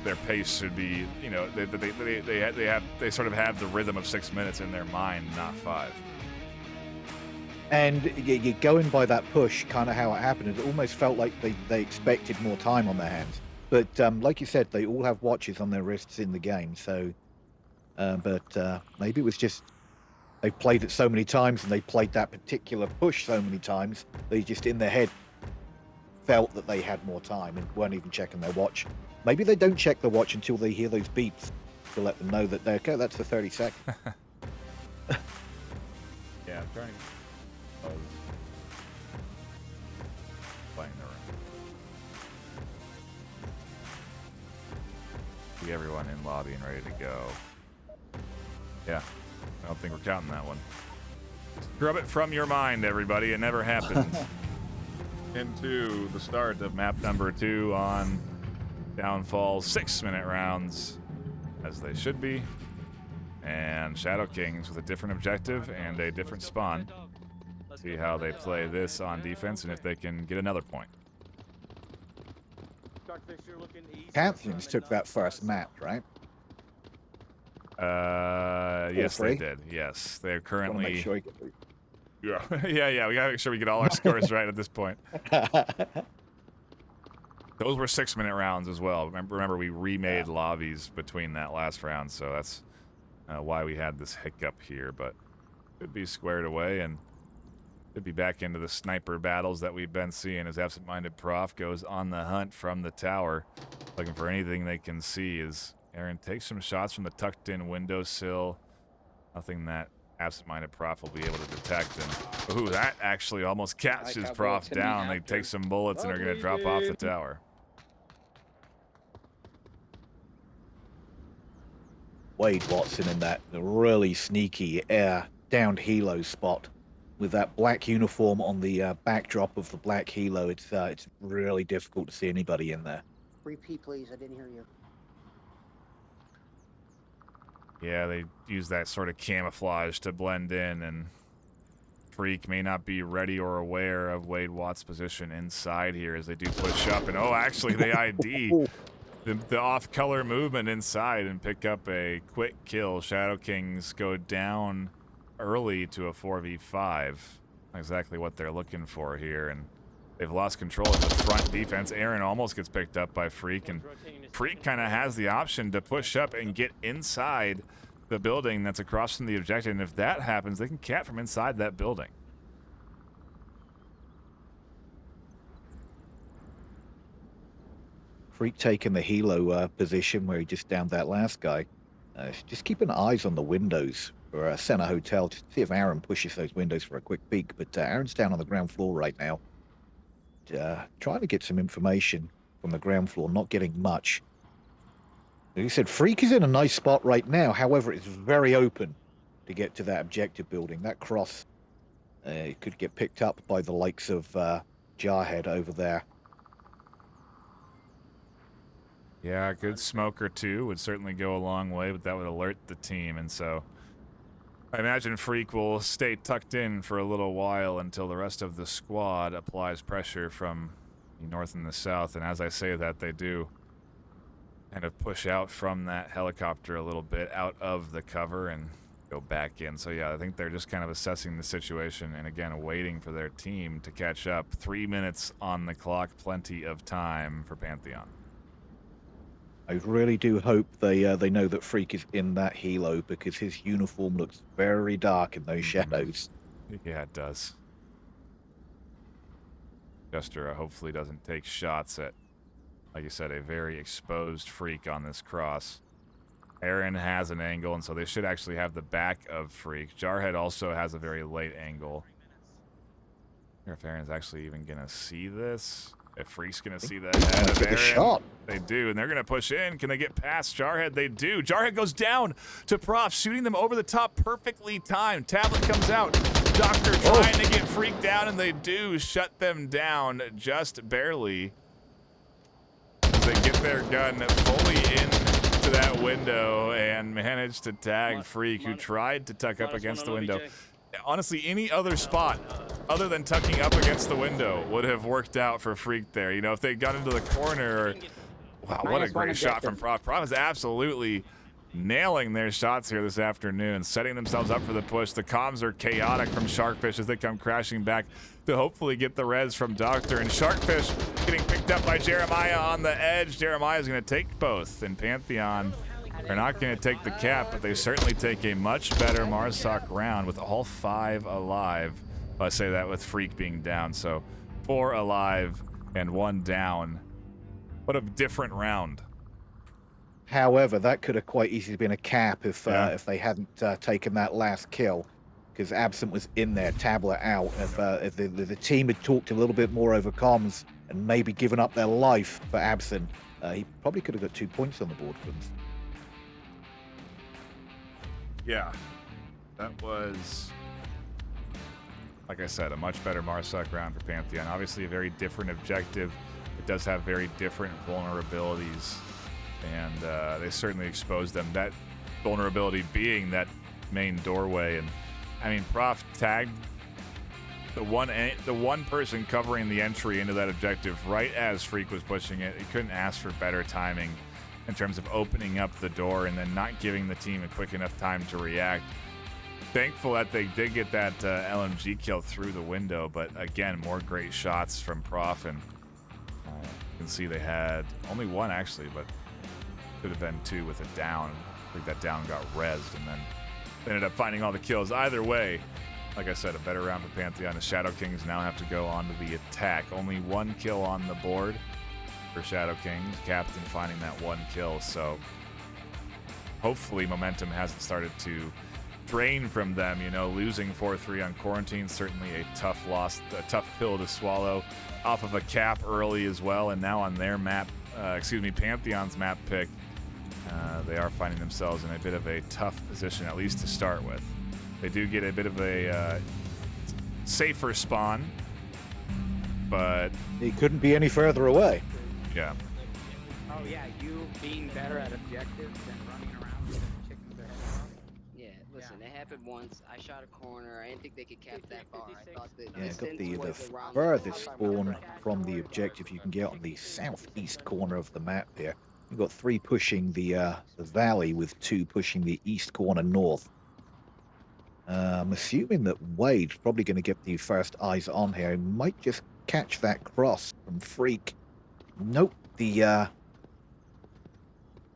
their pace should be, you know, they sort of have the rhythm of 6 minutes in their mind, not 5. And you're going by that push, kind of how it happened. It almost felt like they expected more time on their hands. But like you said, they all have watches on their wrists in the game. So, but maybe it was just they've played it so many times and they played that particular push so many times, they just in their head felt that they had more time and weren't even checking their watch. Maybe they don't check the watch until they hear those beeps to let them know that they're okay. That's the 30 seconds. Yeah, I'm trying to. Playing the room. See everyone in lobby and ready to go. Yeah, I don't think we're counting that one. Scrub it from your mind, everybody. It never happened. Into the start of map number 2 on Downfall 6-minute rounds, as they should be. And Shadow Kings with a different objective and a different spawn. See how they play this on defense and if they can get another point. Pantheons took that first map, right? Yes, they did. Yes, they're currently. Make sure yeah, yeah. We gotta make sure we get all our scores right at this point. Those were 6-minute rounds as well. Remember, we remade lobbies between that last round, so that's why we had this hiccup here. But could be squared away and. Could be back into the sniper battles that we've been seeing as Absent-Minded Prof goes on the hunt from the tower, looking for anything they can see as Aaron takes some shots from the tucked-in windowsill. Nothing that Absent-Minded Prof will be able to detect. And ooh, that actually almost catches Prof down. They take some bullets and are going to drop off the tower. Wade Watson in that really sneaky downed helo spot. With that black uniform on the backdrop of the black helo, it's really difficult to see anybody in there. Repeat, please. I didn't hear you. Yeah, they use that sort of camouflage to blend in, and Freak may not be ready or aware of Wade Watt's position inside here as they do push up. And, oh, actually, they ID the off-color movement inside and pick up a quick kill. Shadow Kings go down early to a 4v5. Exactly what they're looking for here, and they've lost control of the front defense. Aaron almost gets picked up by Freak, and Freak kind of has the option to push up and get inside the building that's across from the objective, and if that happens, they can cap from inside that building. Freak taking the helo position where he just downed that last guy. Just keeping eyes on the windows for Center Hotel to see if Aaron pushes those windows for a quick peek. But Aaron's down on the ground floor right now, trying to get some information from the ground floor, not getting much. Like you said, Freak is in a nice spot right now. However, it's very open to get to that objective building. That cross could get picked up by the likes of Jarhead over there. Yeah, a good smoke or two would certainly go a long way, but that would alert the team. And so I imagine Freak will stay tucked in for a little while until the rest of the squad applies pressure from the north and the south. And as I say that, they do kind of push out from that helicopter a little bit out of the cover and go back in. So yeah, I think they're just kind of assessing the situation and again waiting for their team to catch up. 3 minutes on the clock, plenty of time for Pantheon. I really do hope they know that Freak is in that helo, because his uniform looks very dark in those shadows. Yeah, it does. Jester hopefully doesn't take shots at, like you said, a very exposed Freak on this cross. Aaron has an angle, and so they should actually have the back of Freak. Jarhead also has a very late angle. I wonder if Aaron's actually even going to see this. If Freak's going to see the head of Aaron, shot. They do, and they're going to push in. Can they get past Jarhead? They do. Jarhead goes down to Prof, shooting them over the top, perfectly timed. Tablet comes out. Doctor trying to get Freak down, and they do shut them down just barely. They get their gun fully into that window and manage to tag Freak, who tried to tuck up against the window. Honestly, any other spot other than tucking up against the window would have worked out for Freak there. You know, if they got into the corner. Wow, what a great shot from Prof. Prof is absolutely nailing their shots here this afternoon, setting themselves up for the push. The comms are chaotic from Sharkfish as they come crashing back to hopefully get the res from Doctor. And Sharkfish getting picked up by Jeremiah on the edge. Jeremiah is going to take both, and Pantheon are not going to take the cap, but they certainly take a much better Marsoc round with all 5 alive. I say that with Freak being down, so 4 alive and 1 down. What a different round. However, that could have quite easily been a cap if they hadn't taken that last kill, because Absent was in there, Tablet out. If the team had talked a little bit more over comms and maybe given up their life for Absent, he probably could have got 2 points on the board for them. Yeah, that was, like I said, a much better Marsoc round for Pantheon. Obviously a very different objective. It does have very different vulnerabilities, and they certainly exposed them. That vulnerability being that main doorway. And I mean, Prof tagged the one person covering the entry into that objective right as Freak was pushing it. He couldn't ask for better timing in terms of opening up the door and then not giving the team a quick enough time to react. Thankful that they did get that LMG kill through the window, but again, more great shots from Prof, and you can see they had only 1 actually, but could have been 2 with a down. I think that down got rezzed, and then they ended up finding all the kills. Either way, like I said, a better round for Pantheon. The Shadow Kings now have to go on to the attack. Only 1 kill on the board for Shadow Kings. Captain finding that 1 kill, so hopefully momentum hasn't started to drain from them. You know, losing 4-3 on Quarantine, certainly a tough loss, a tough pill to swallow off of a cap early as well, and now on their map, Pantheon's map pick, they are finding themselves in a bit of a tough position, at least to start with. They do get a bit of a safer spawn, but He couldn't be any further away. yeah. Oh yeah, you being better at objectives than running around with chickens their heads off. Yeah, listen, it happened once. I shot a corner. I didn't think they could cap that far. I thought the Yeah, got distance the was around furthest spawn from the objective you can get on the southeast corner of the map here. You've got 3 pushing the valley with 2 pushing the east corner north. I'm assuming that Wade's probably going to get the first eyes on here. He might just catch that cross from Freak. Nope, the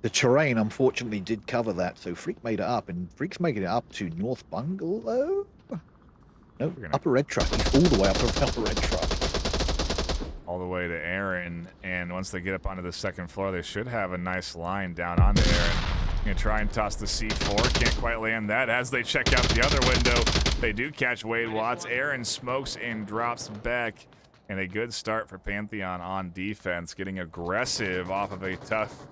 terrain unfortunately did cover that, so Freak made it up, and Freak's making it up to North Bungalow. Nope, Upper Red Truck. He's all the way up to Upper Red Truck. All the way to Aaron, and once they get up onto the second floor, they should have a nice line down onto Aaron. Gonna try and toss the C4, can't quite land that. As they check out the other window, they do catch Wade Watts. Aaron smokes and drops back, and a good start for Pantheon on defense, getting aggressive off of a tough,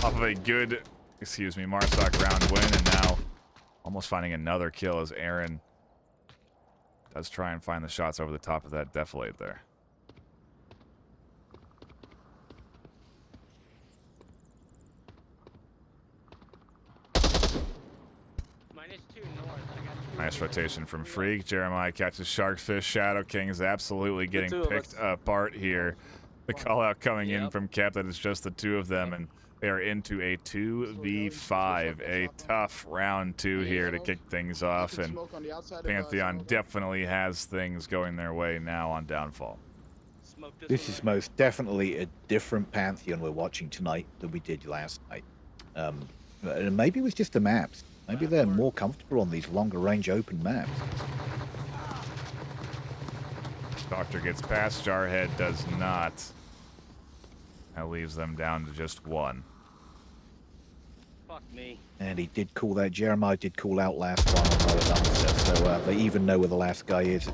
off of a good, Marsoc round win, and now almost finding another kill as Aaron does try and find the shots over the top of that defilade there. -2 north. I got 2 Nice rotation from Freak. Jeremiah catches Sharkfish. Shadow King is absolutely getting picked apart here. The call out coming in from Cap that it's just the two of them, and they are into a 2v5, a tough round 2 here to kick things off, and Pantheon definitely has things going their way now on Downfall. This is most definitely a different Pantheon we're watching tonight than we did last night. And maybe it was just the maps. Maybe they're more comfortable on these longer range open maps. Doctor gets past, Jarhead does not. That leaves them down to just 1. Fuck me. And he did call that, Jeremiah did call out last one on lower dumpster, so they even know where the last guy is.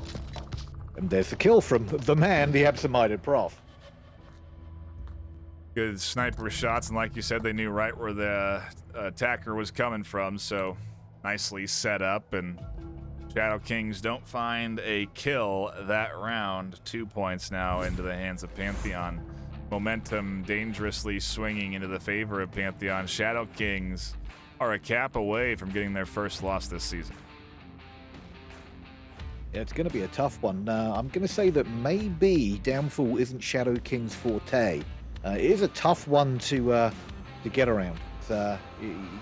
And there's the kill from the man, the absent-minded prof. Good sniper shots, and like you said, they knew right where the attacker was coming from, so nicely set up, and Shadow Kings don't find a kill that round. 2 points now into the hands of Pantheon. Momentum dangerously swinging into the favor of Pantheon. Shadow Kings are a cap away from getting their first loss this season. Yeah, it's going to be a tough one. I'm going to say that maybe Downfall isn't Shadow King's forte. It is a tough one to get around. It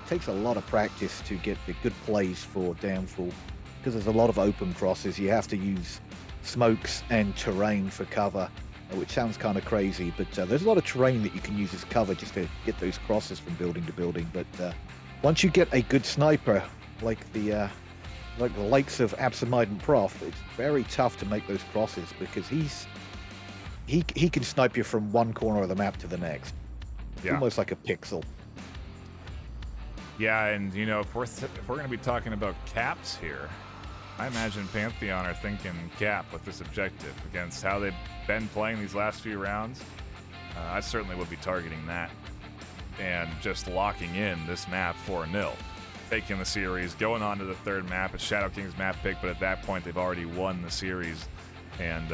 takes a lot of practice to get the good plays for Downfall, because there's a lot of open crosses. You have to use smokes and terrain for cover, which sounds kind of crazy, but there's a lot of terrain that you can use as cover just to get those crosses from building to building. But once you get a good sniper like the likes of Absent-Minded Prof, it's very tough to make those crosses, because he can snipe you from one corner of the map to the next. Yeah. Almost like a pixel. Yeah, and you know, if we're going to be talking about caps here, I imagine Pantheon are thinking cap with this objective against how they've been playing these last few rounds. I certainly would be targeting that and just locking in this map 4-0. Taking the series, going on to the third map. It's Shadow King's map pick, but at that point they've already won the series, and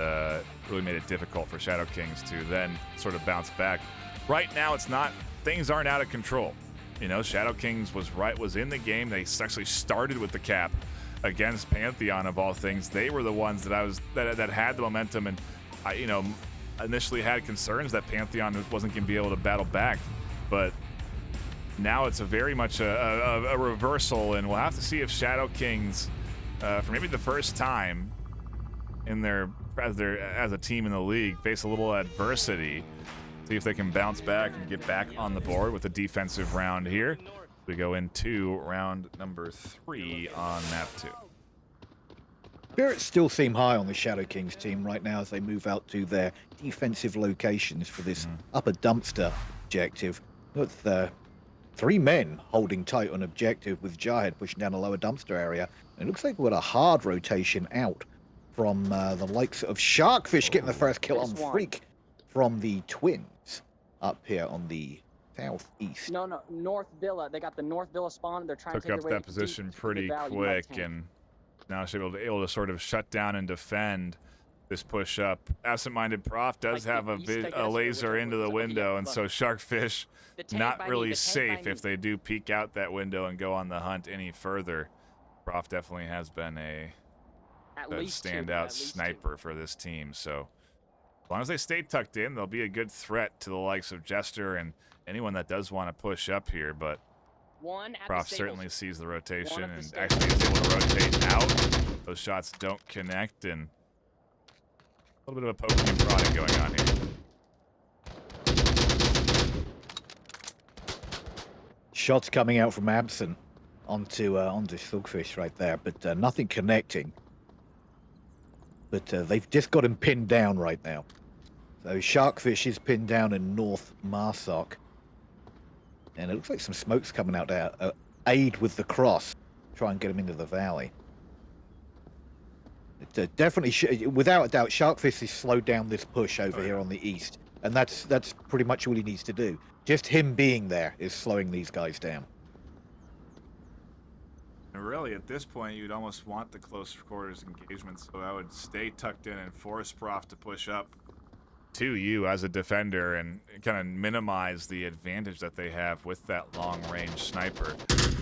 really made it difficult for Shadow Kings to then sort of bounce back. Right now, things aren't out of control. You know, Shadow Kings was in the game. They actually started with the cap against Pantheon of all things. They were the ones that had the momentum, and I, initially had concerns that Pantheon wasn't going to be able to battle back, but now it's a very much a reversal, and we'll have to see if Shadow Kings, for maybe the first time in as a team in the league, face a little adversity. See if they can bounce back and get back on the board with a defensive round here. We go into round number 3 on map 2. Spirits still seem high on the Shadow Kings team right now as they move out to their defensive locations for this upper dumpster objective. With 3 men holding tight on objective, with Jarhead pushing down a lower dumpster area. And it looks like we've got a hard rotation out from the likes of Sharkfish getting the first kill on Freak from the Twins up here on the southeast. No, North Villa. They got the North Villa spawn. They're trying to take Took up that position pretty quick, and now she's able to sort of shut down and defend this push up. Absent-Minded Prof does have a laser into the window, and so Sharkfish not really safe if they do peek out that window and go on the hunt any further. Prof definitely has been a standout sniper for this team, so as long as they stay tucked in, they'll be a good threat to the likes of Jester and anyone that does want to push up here, but Prof certainly sees the rotation and actually is able to rotate out. Those shots don't connect, and A little bit of a poking and prodding going on here. Shots coming out from Absent onto Silkfish right there, but nothing connecting. But they've just got him pinned down right now. So Sharkfish is pinned down in North Marsoc. And it looks like some smoke's coming out there. Aid with the cross. Try and get him into the valley. It, definitely, without a doubt, Sharkfish has slowed down this push over here on the east. And that's pretty much all he needs to do. Just him being there is slowing these guys down. And really, at this point, you'd almost want the close quarters engagement, so I would stay tucked in and force Prof to push up to you as a defender and kind of minimize the advantage that they have with that long-range sniper.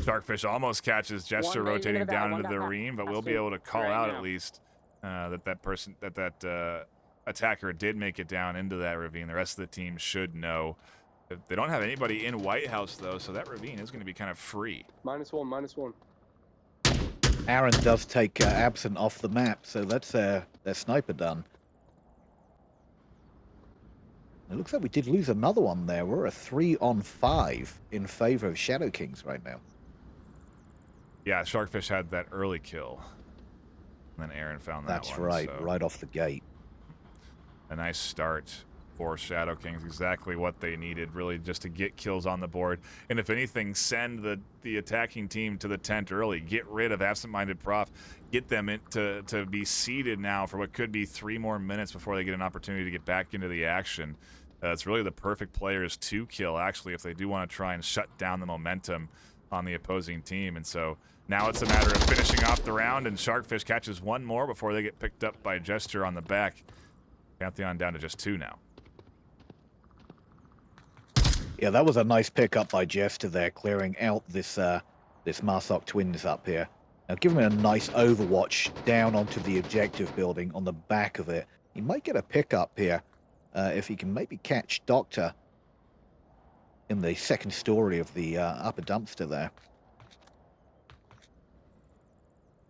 Sharkfish almost catches Jester rotating down into the ravine, but we'll be able to call out at least that attacker did make it down into that ravine. The rest of the team should know. They don't have anybody in White House, though, so that ravine is going to be kind of free. -1. Aaron does take Absent off the map, so that's their sniper done. It looks like we did lose another one there. We're a 3-on-5 in favor of Shadow Kings right now. Yeah, Sharkfish had that early kill. And then Aaron found that one. That's right, so right off the gate. a nice start for Shadow Kings. Exactly what they needed, really, just to get kills on the board. And if anything, send the attacking team to the tent early. Get rid of absent-minded Prof. Get them to be seated now for what could be 3 more minutes before they get an opportunity to get back into the action. It's really the perfect players to kill, actually, if they do want to try and shut down the momentum on the opposing team. And so now it's a matter of finishing off the round, and Sharkfish catches 1 more before they get picked up by Gesture on the back. Pantheon down to just 2 now. Yeah, that was a nice pickup by Jester there, clearing out this this Marsoc Twins up here. Now give him a nice overwatch down onto the objective building on the back of it. He might get a pickup here if he can maybe catch Doctor in the 2nd story of the upper dumpster there.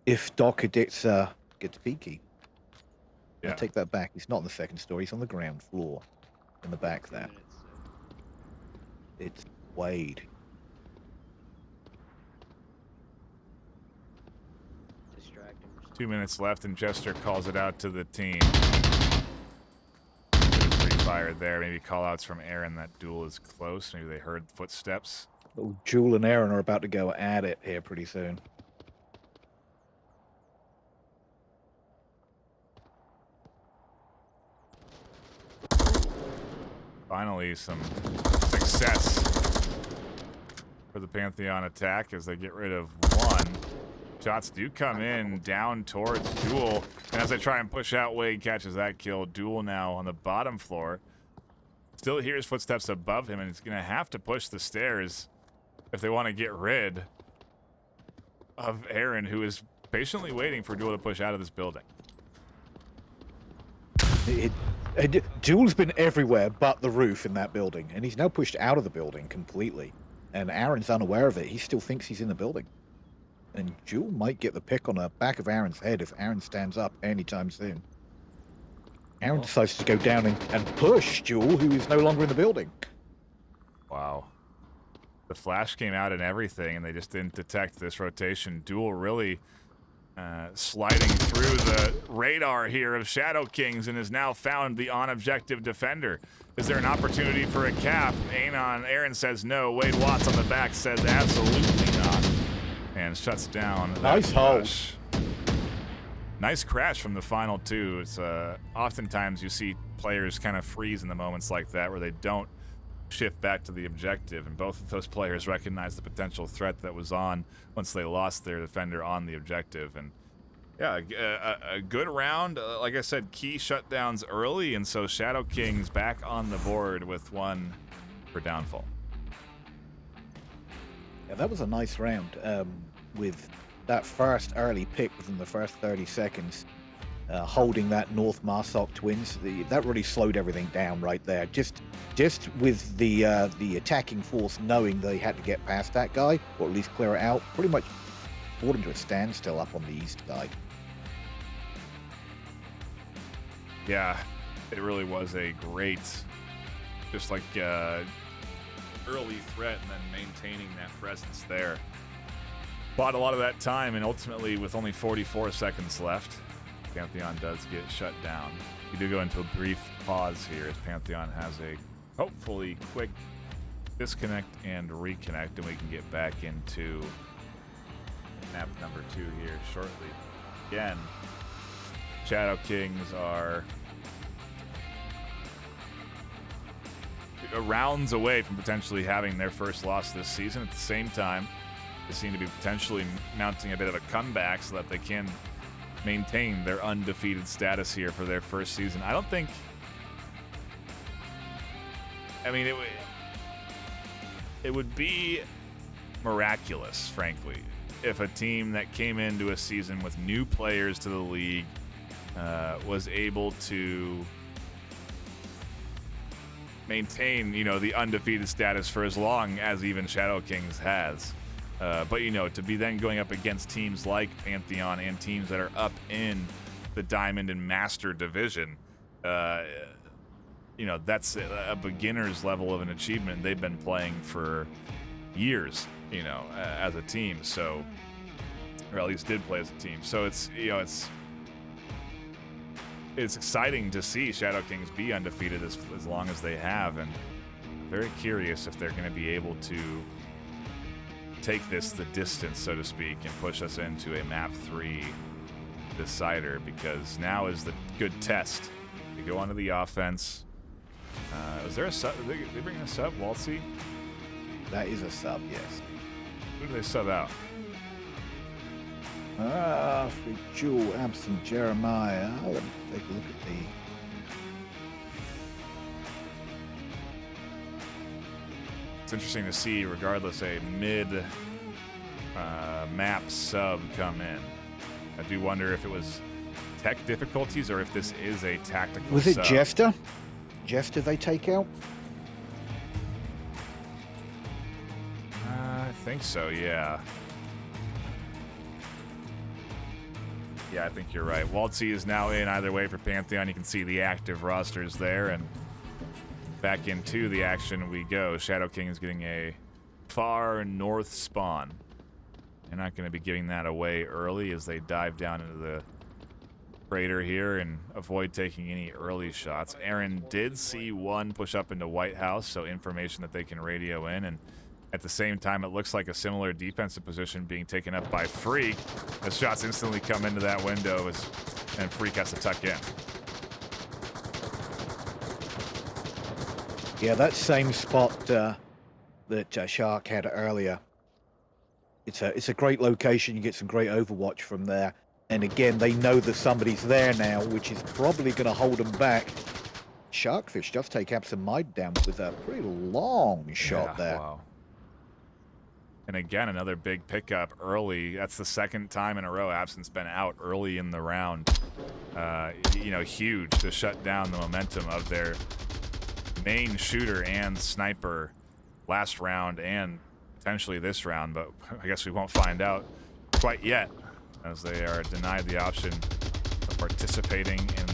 If Doctor gets peaky. Yeah. I'll take that back. He's not on the 2nd story. He's on the ground floor in the back there. It's Wade. Distract him. 2 minutes left, and Jester calls it out to the team. Free fire there. Maybe call-outs from Aaron. That duel is close. Maybe they heard footsteps. Oh, Jewel and Aaron are about to go at it here pretty soon. Finally, some success for the Pantheon attack as they get rid of 1. Shots do come in down towards Duel, and as they try and push out, Wade catches that kill. Duel now on the bottom floor. Still hears footsteps above him, and he's going to have to push the stairs if they want to get rid of Aaron, who is patiently waiting for Duel to push out of this building. Jewel's been everywhere but the roof in that building, and he's now pushed out of the building completely. And Aaron's unaware of it. He still thinks he's in the building. And Jewel might get the pick on the back of Aaron's head if Aaron stands up anytime soon. Aaron decides to go down and push Jewel, who is no longer in the building. Wow. The flash came out and everything, and they just didn't detect this rotation. Duel really sliding through the radar here of Shadow Kings and has now found the on-objective defender. Is there an opportunity for a cap? Aaron says no. Wade Watts on the back says absolutely not. And shuts down. Nice hole. Nice crash from the final 2. It's oftentimes you see players kind of freeze in the moments like that where they don't shift back to the objective, and both of those players recognize the potential threat that was on once they lost their defender on the objective. And yeah, a good round. Like I said, key shutdowns early, and so Shadow Kings back on the board with 1 for downfall. Yeah, that was a nice round with that first early pick within the first 30 seconds. Holding that North Marsoc Twins, that really slowed everything down right there. Just with the attacking force knowing they had to get past that guy, or at least clear it out, pretty much brought him to a standstill up on the east side. Yeah, it really was a great, just like early threat and then maintaining that presence there. Bought a lot of that time, and ultimately with only 44 seconds left, Pantheon does get shut down. We do go into a brief pause here as Pantheon has a hopefully quick disconnect and reconnect, and we can get back into map number 2 here shortly. Again, Shadow Kings are rounds away from potentially having their first loss this season. At the same time, they seem to be potentially mounting a bit of a comeback so that they can maintain their undefeated status here for their first season. I don't think... I mean, it would be miraculous, frankly, if a team that came into a season with new players to the league was able to maintain, the undefeated status for as long as even Shadow Kings has. But, to be then going up against teams like Pantheon and teams that are up in the Diamond and Master division, that's a beginner's level of an achievement. They've been playing for years, as a team. So, or at least did play as a team. So it's exciting to see Shadow Kings be undefeated as long as they have, and very curious if they're going to be able to take this the distance, so to speak, and push us into a map 3 decider, because now is the good test. You go onto the offense. Is there a sub? Did they bring in a sub? Waltzy? That is a sub, yes. Who do they sub out? Free Jewel, absent Jeremiah. Let me take a look at the... It's interesting to see, regardless, a mid-map sub come in. I do wonder if it was tech difficulties or if this is a tactical Was it sub. Jester? Jester they take out? I think so, yeah. Yeah, I think you're right. Waltzy is now in either way for Pantheon. You can see the active rosters there, and back into the action we go. Shadow King is getting a far north spawn. They're not going to be giving that away early as they dive down into the crater here and avoid taking any early shots. Aaron did see one push up into White House, so information that they can radio in, and at the same time, it looks like a similar defensive position being taken up by Freak. The shots instantly come into that window and Freak has to tuck in. Yeah, that same spot that Shark had earlier. It's a great location. You get some great overwatch from there. And again, they know that somebody's there now, which is probably going to hold them back. Sharkfish just take Absent down with a pretty long shot there. Wow. And again, another big pickup early. That's the second time in a row Absent's been out early in the round. Huge to shut down the momentum of their main shooter and sniper last round and potentially this round, but I guess we won't find out quite yet, as they are denied the option of participating in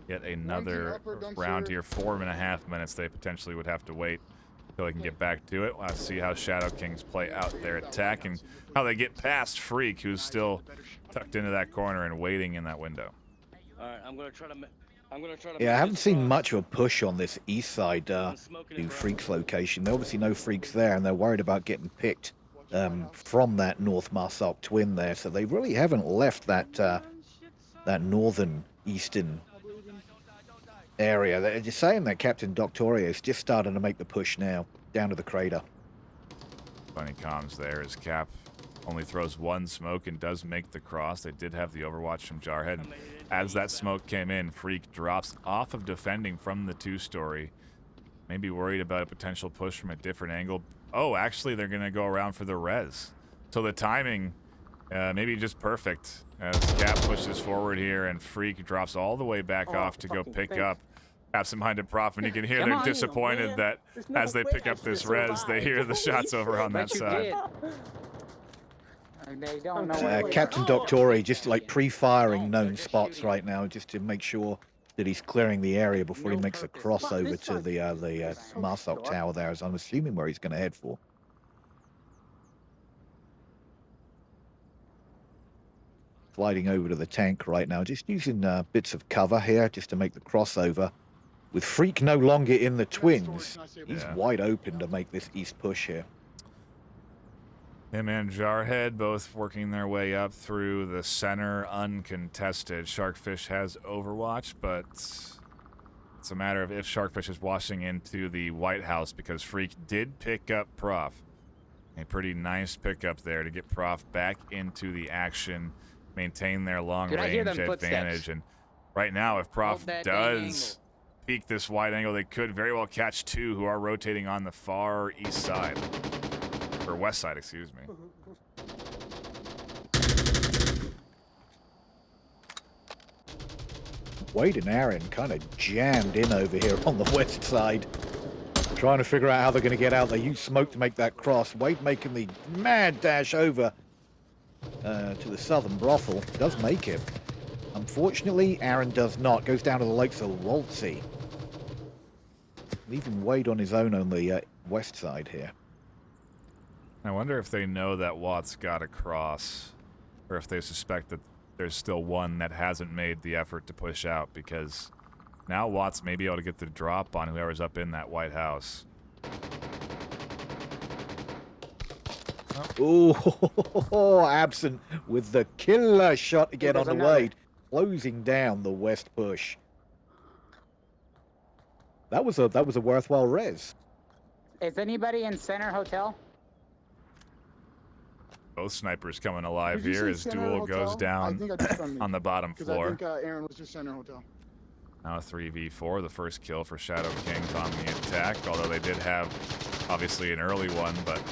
yet another round here. 4.5 minutes they potentially would have to wait until they can get back to it. We'll have to see how Shadow Kings play out their attack and how they get past Freak, who's still tucked into that corner and waiting in that window. All right, I'm gonna try to. Yeah, I haven't seen much of a push on this east side to Freak's location. They obviously know Freak's there, and they're worried about getting picked from that North Marsark twin there. So they really haven't left that northern eastern area. They're just saying that Captain Doctorio is just starting to make the push now down to the crater. Funny comms there as Cap only throws one smoke and does make the cross. They did have the overwatch from Jarhead. And as that smoke came in, Freak drops off of defending from the 2-story. Maybe worried about a potential push from a different angle. Oh, actually, they're going to go around for the res. So the timing, maybe just perfect as Cap pushes forward here and Freak drops all the way back off to go pick up Absent-Minded Prof. And you can hear they're disappointed that as they pick up this res, they hear the shots over on that side. They don't know Captain Doctori just like pre-firing known spots right now just to make sure that he's clearing the area before he No makes a purpose. crossover This to side. the It's so Marsok dark. Tower there, as I'm assuming where he's going to head for. Sliding over to the tank right now, just using bits of cover here just to make the crossover. With Freak no longer in the twins, he's Yeah. wide open to make this east push here. Him and Jarhead both working their way up through the center uncontested. Sharkfish has Overwatch, but it's a matter of if Sharkfish is washing into the White House, because Freak did pick up Prof. A pretty nice pickup there to get Prof back into the action, maintain their long Dude, I hear range them footsteps. advantage. And right now, if Prof Hold that dang does peek this wide angle, they could very well catch two who are rotating on the far east side. Or west side, excuse me. Wade and Aaron kind of jammed in over here on the west side, trying to figure out how they're going to get out. They use smoke to make that cross. Wade making the mad dash over to the southern brothel. Does make it. Unfortunately, Aaron does not. Goes down to the lakes of Waltzy, leaving Wade on his own on the west side here. I wonder if they know that Watt's got across, or if they suspect that there's still one that hasn't made the effort to push out, because now Watts may be able to get the drop on whoever's up in that White House. Oh, Absent with the killer shot again on There's the another. Wade, closing down the west push. That was a worthwhile res. Is anybody in Center Hotel? Both snipers coming alive Did you here say as center Duel hotel? goes I down think I did on me. on the bottom Because I floor. think Aaron was just center hotel. Now 3v4, the first kill for Shadow Kings on the attack, although they did have, obviously, an early one, but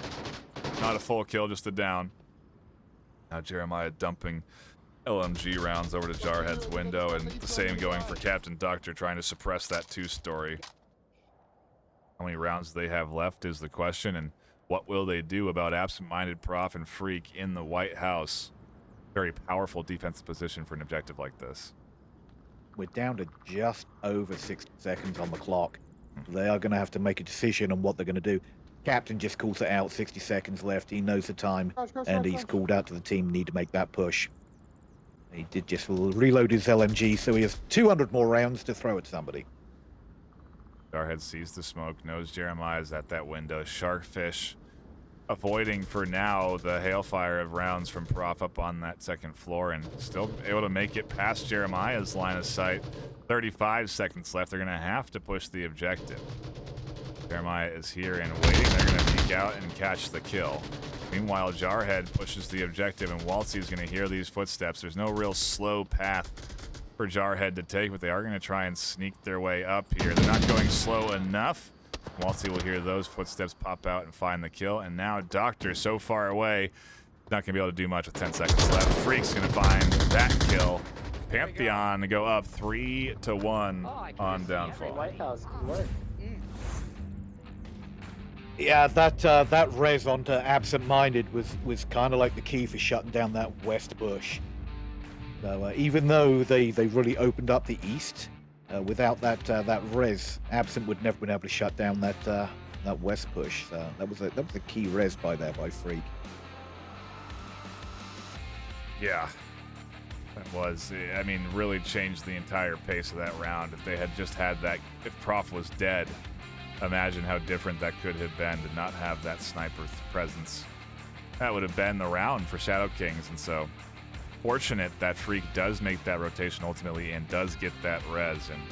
not a full kill, just a down. Now Jeremiah dumping LMG rounds over to Jarhead's window, and the same going for Captain Doctor, trying to suppress that two-story. How many rounds do they have left is the question, and what will they do about absent-minded Prof and Freak in the White House? Very powerful defensive position for an objective like this. We're down to just over 60 seconds on the clock. They are going to have to make a decision on what they're going to do. Captain just calls it out, 60 seconds left. He knows the time, and he's called out to the team, need to make that push. He did just reload his LMG, so he has 200 more rounds to throw at somebody. Jarhead sees the smoke, knows Jeremiah's at that window. Sharkfish avoiding for now the hailfire of rounds from Prof up on that second floor, and still able to make it past Jeremiah's line of sight. 35 seconds left. They're going to have to push the objective. Jeremiah is here and waiting. They're going to peek out and catch the kill. Meanwhile, Jarhead pushes the objective, and Waltzy is going to hear these footsteps. There's no real slow path for Jarhead to take, but they are going to try and sneak their way up here. They're not going slow enough. Waltzy will hear those footsteps pop out and find the kill, and now Doctor so far away, not going to be able to do much with 10 seconds left. Freak's going to find that kill. Pantheon to go up 3-1 on downfall. White House. Good work. Yeah, that res onto absent-minded was kind of like the key for shutting down that west bush. So even though they really opened up the east, without that res, absent would never been able to shut down that west push. So that was a key res by Freak. Yeah, that was, I mean, really changed the entire pace of that round. If they had just had that, if Prof was dead, imagine how different that could have been to not have that sniper presence. That would have been the round for Shadow Kings, and so fortunate that Freak does make that rotation ultimately and does get that res. And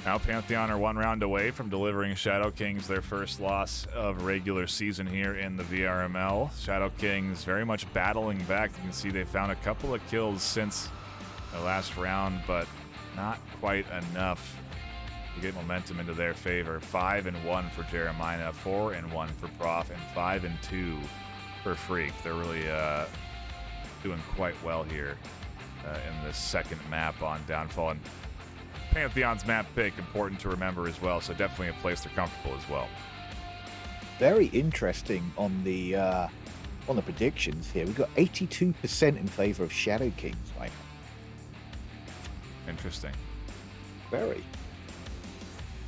now Pantheon are one round away from delivering Shadow Kings their first loss of regular season here in the VRML. Shadow Kings very much battling back. You can see they found a couple of kills since the last round, but not quite enough to get momentum into their favor. 5-1 for Jeremiah, 4-1 for Prof, and 5-2 for Freak. They're really doing quite well here in this second map on Downfall. And Pantheon's map pick, important to remember as well, so definitely a place they're comfortable as well. Very interesting on the predictions here. We've got 82% in favor of Shadow Kings right now. Interesting. Very.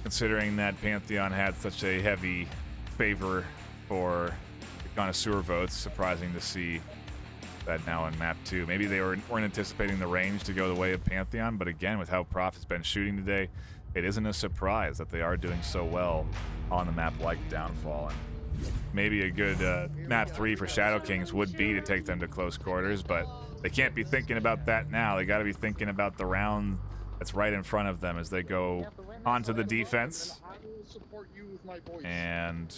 Considering that Pantheon had such a heavy favor for the connoisseur votes, surprising to see that now in map 2. Maybe they weren't anticipating the range to go the way of Pantheon, but again, with how Prof has been shooting today, it isn't a surprise that they are doing so well on the map like Downfall. And maybe a good map 3 for Shadow Kings would be to take them to close quarters, but they can't be thinking about that now. They got to be thinking about the round that's right in front of them as they go onto the defense and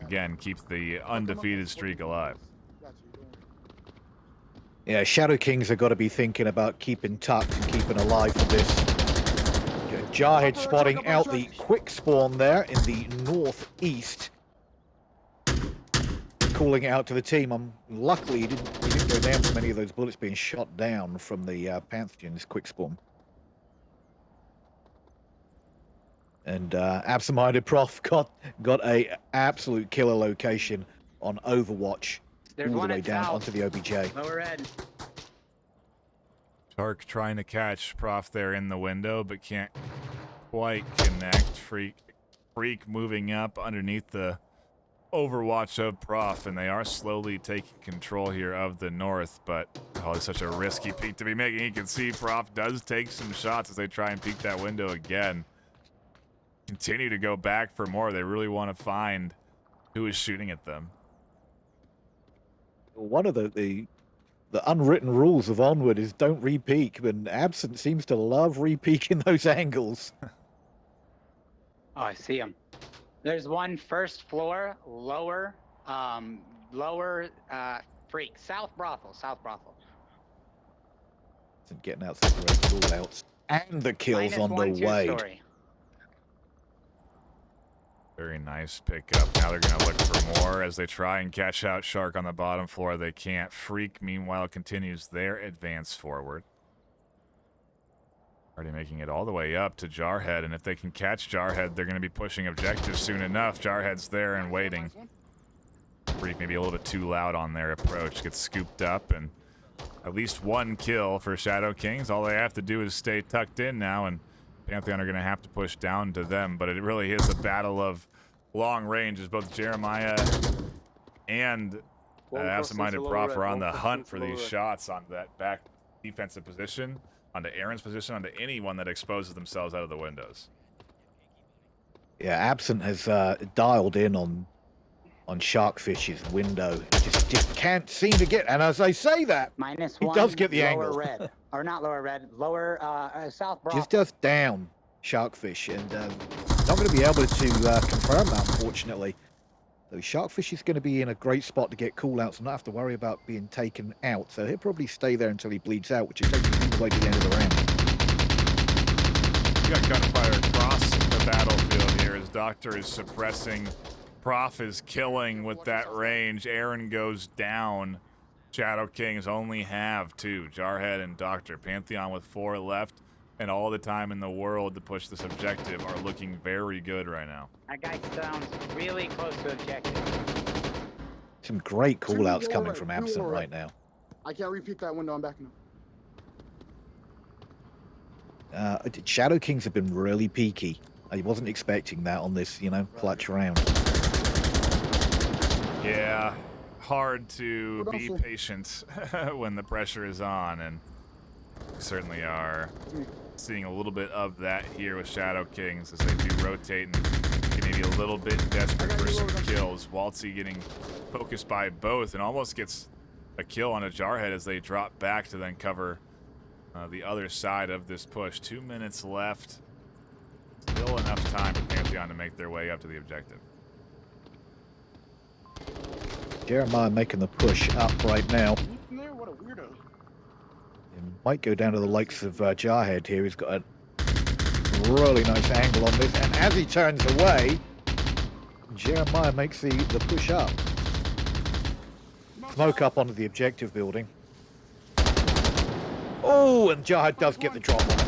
again keep the undefeated streak alive. Yeah, Shadow Kings have got to be thinking about keeping tucked and keeping alive for this. Jarhead spotting out the quick spawn there in the northeast. Calling out to the team. Luckily, he didn't go down from any of those bullets being shot down from the Pantheon's quick spawn. And absent-minded Prof got a absolute killer location on Overwatch. There's all the one way at down south. onto the OBJ. Lower red. Shark trying to catch Prof there in the window, but can't quite connect. Freak moving up underneath the overwatch of Prof, and they are slowly taking control here of the north, but oh, it's such a risky peek to be making. You can see Prof does take some shots as they try and peek that window again. Continue to go back for more. They really want to find who is shooting at them. One of the unwritten rules of Onward is don't re-peek, and Absent seems to love re-peeking those angles. Oh, I see him. There's one first floor, lower freak, south brothel. And getting out some great call-outs. And the kills Minus on one, the way. two-story. Very nice pickup. Now they're going to look for more as they try and catch out Shark on the bottom floor. They can't. Freak, meanwhile, continues their advance forward. Already making it all the way up to Jarhead, and if they can catch Jarhead, they're going to be pushing objectives soon enough. Jarhead's there and waiting. Freak maybe a little bit too loud on their approach. Gets scooped up, and at least one kill for Shadow Kings. All they have to do is stay tucked in now, and Pantheon are going to have to push down to them, but it really is a battle of long range as both Jeremiah and absent-minded Prof are on the hunt for these shots on that back defensive position, onto Aaron's position, onto anyone that exposes themselves out of the windows. Yeah, Absent has dialed in on Sharkfish's window. Just can't seem to get, and as I say that, Minus he one. does get the lower angle. red, or not lower red, lower south brothel. Just down Sharkfish, and not going to be able to confirm that, unfortunately. So Sharkfish is going to be in a great spot to get call-outs and not have to worry about being taken out. So he'll probably stay there until he bleeds out, which is taking him all the way to the end of the round. You got gunfire across the battlefield here as Doctor is suppressing. Prof is killing with that range. Aaron goes down. Shadow Kings only have 2, Jarhead and Doctor. Pantheon with 4 left, and all the time in the world to push this objective are looking very good right now. That guy sounds really close to objective. Some great call-outs coming from Absent right now. I can't repeat that window. I'm backing up. Shadow Kings have been really peaky. I wasn't expecting that on this, clutch round. Yeah, hard to be patient when the pressure is on, and we certainly are seeing a little bit of that here with Shadow Kings as they do rotate and maybe a little bit desperate for some kills. Waltzy getting focused by both and almost gets a kill on a Jarhead as they drop back to then cover the other side of this push. 2 minutes left. Still enough time for Pantheon to make their way up to the objective. Jeremiah making the push up right now. What a weirdo. And might go down to the likes of Jarhead here. He's got a really nice angle on this, and as he turns away, Jeremiah makes the push up. Smoke up onto the objective building. Oh, and Jarhead does get the drop on it.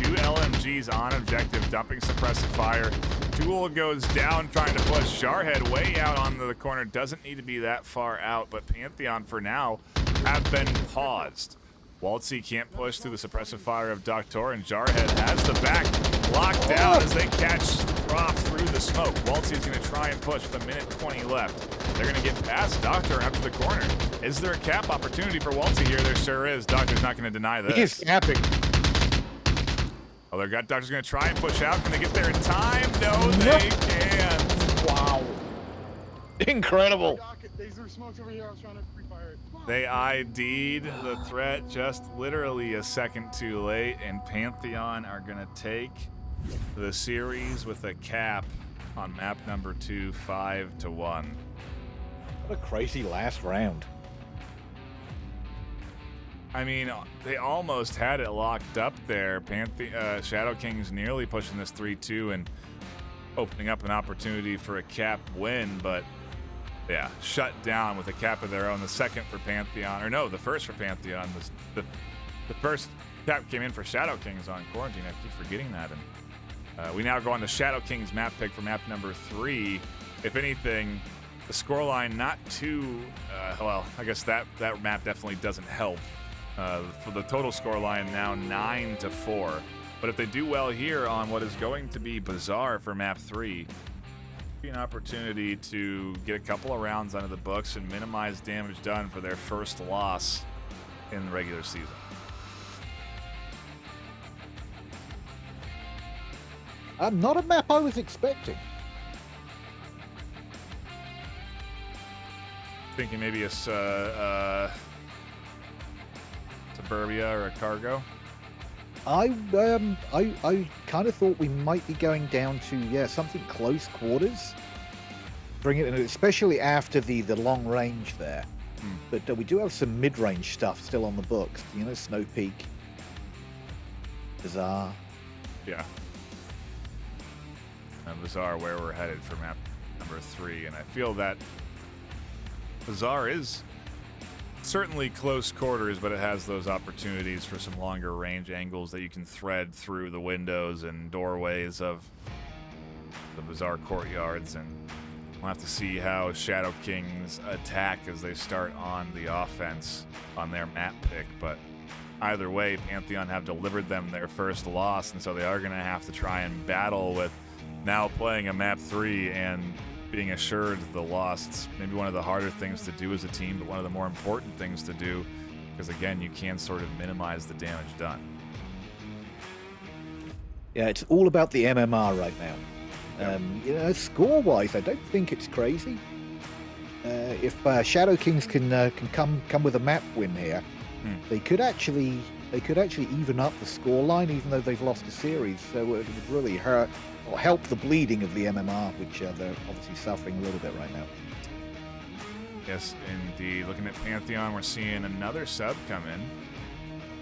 Two LMGs on objective, dumping suppressive fire Duel goes down trying to push. Jarhead way out onto the corner. Doesn't need to be that far out, but Pantheon for now have been paused. Waltzy can't push through the suppressive fire of Doctor, and Jarhead has the back locked down as they catch Prof through the smoke. Waltzy is going to try and push with 1:20 left. They're going to get past Doctor and up to the corner. Is there a cap opportunity for Waltzy here? There sure is. Doctor's not going to deny this. He is capping. Oh, Doctor's going to try and push out. Can they get there in time? No, they can't. Wow. Incredible. They threw smokes over here. I was trying to pre-fire it. They ID'd the threat just literally a second too late, and Pantheon are going to take the series with a cap on map number 2, 5-1. What a crazy last round. I mean, they almost had it locked up there. Shadow Kings nearly pushing this 3-2 and opening up an opportunity for a cap win, but yeah, shut down with a cap of their own. The second for Pantheon, or no, the first for Pantheon was the first cap came in for Shadow Kings on quarantine. I keep forgetting that. And we now go on to Shadow Kings map pick for map number 3. If anything, the scoreline not too well. I guess that map definitely doesn't help. For the total scoreline now 9-4. But if they do well here on what is going to be Bazaar for map 3, be an opportunity to get a couple of rounds under the books and minimize damage done for their first loss in the regular season. Not a map I was expecting. Thinking maybe a Suburbia or a Cargo. I kind of thought we might be going down to something close quarters. Bring it in, especially after the long range there. But we do have some mid-range stuff still on the books. You know, Snow Peak, Bazaar. Yeah. And Bazaar, where we're headed for map number 3, and I feel that Bazaar is certainly close quarters, but it has those opportunities for some longer range angles that you can thread through the windows and doorways of the Bazaar courtyards, and we'll have to see how Shadow Kings attack as they start on the offense on their map pick. But either way, Pantheon have delivered them their first loss, and so they are going to have to try and battle with now playing a map 3 and being assured the loss. It's maybe one of the harder things to do as a team, but one of the more important things to do, because again, you can sort of minimize the damage done. Yeah, it's all about the MMR right now. You know, score-wise, I don't think it's crazy. If Shadow Kings can come with a map win here, they could actually even up the scoreline, even though they've lost a series. So it would really hurt or help the bleeding of the MMR, which they're obviously suffering a little bit right now. Yes, indeed. Looking at Pantheon, we're seeing another sub come in.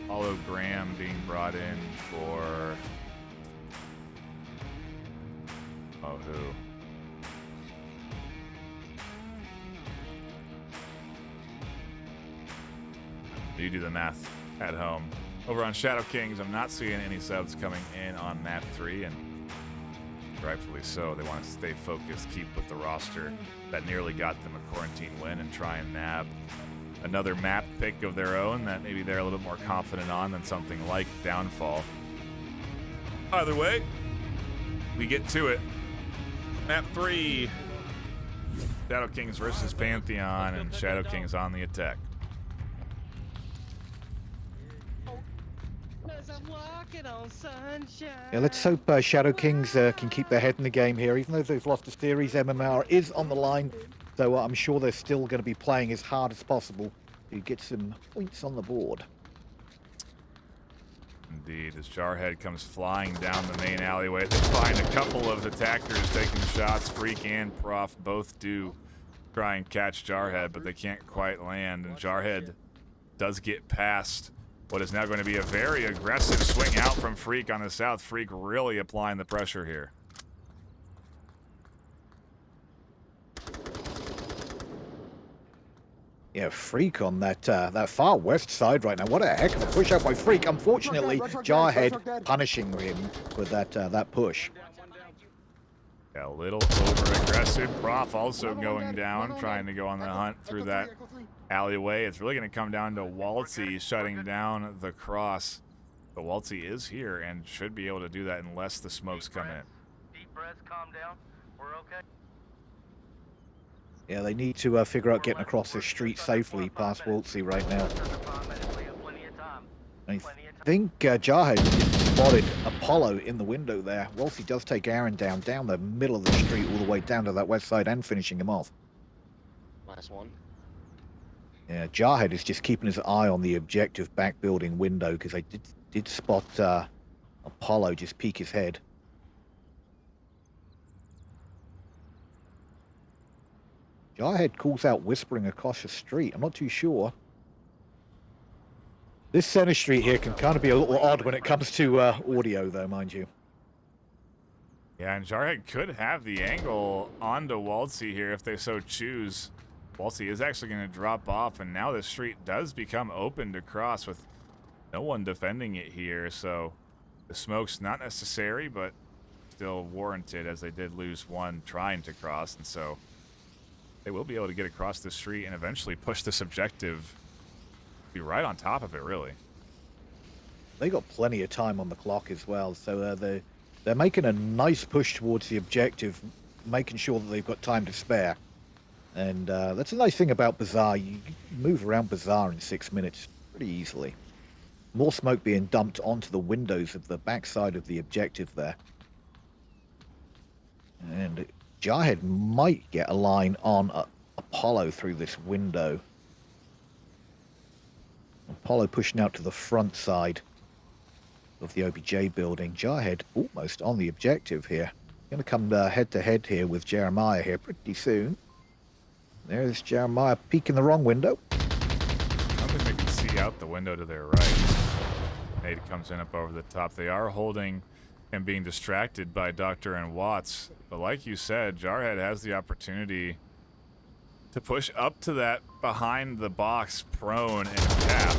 Hologram being brought in for... oh, who? You do the math at home. Over on Shadow Kings, I'm not seeing any subs coming in on map 3, and rightfully so. They want to stay focused, keep with the roster that nearly got them a quarantine win, and try and nab another map pick of their own that maybe they're a little bit more confident on than something like Downfall. Either way, we get to it. Map 3, Shadow Kings versus Pantheon, and Shadow Kings on the attack. Yeah, let's hope Shadow Kings can keep their head in the game here. Even though they've lost a series, MMR is on the line. So I'm sure they're still going to be playing as hard as possible to get some points on the board. Indeed, as Jarhead comes flying down the main alleyway, they find a couple of attackers taking shots. Freak and Prof both do try and catch Jarhead, but they can't quite land. And Jarhead does get past what is now going to be a very aggressive swing out from Freak on the south. Freak really applying the pressure here. Yeah, Freak on that far west side right now. What a heck of a push out by Freak. Unfortunately, Jarhead punishing him with that push. Yeah, a little over-aggressive. Prof also going down, trying to go on the hunt through that alleyway. It's really going to come down to Waltzy shutting down the cross. But Waltzy is here and should be able to do that unless the smokes come in. Deep breaths, calm down. We're okay. Yeah, they need to figure out getting across the street safely past Waltzy right now. I think Jarhead spotted Apollo in the window there. Waltzy does take Aaron down the middle of the street all the way down to that west side and finishing him off. Last one. Yeah, Jarhead is just keeping his eye on the objective back building window because they did spot Apollo just peek his head. Jarhead calls out whispering across the street. I'm not too sure. This center street here can kind of be a little odd when it comes to audio, though, mind you. Yeah, and Jarhead could have the angle onto Waltzy here if they so choose. Waltzy is actually going to drop off, and now the street does become open to cross with no one defending it here. So the smoke's not necessary, but still warranted as they did lose one trying to cross. And so they will be able to get across the street and eventually push this objective. Be right on top of it, really. They got plenty of time on the clock as well, so they're making a nice push towards the objective, making sure that they've got time to spare. And that's a nice thing about Bazaar. You move around Bazaar in 6 minutes pretty easily. More smoke being dumped onto the windows of the backside of the objective there. And Jarhead might get a line on Apollo through this window. Apollo pushing out to the front side of the OBJ building. Jarhead almost on the objective here. Going to come head-to-head here with Jeremiah here pretty soon. There's Jeremiah peeking the wrong window. I don't think they can see out the window to their right. Nate comes in up over the top. They are holding and being distracted by Doctor and Watts. But like you said, Jarhead has the opportunity to push up to that behind the box prone and tap.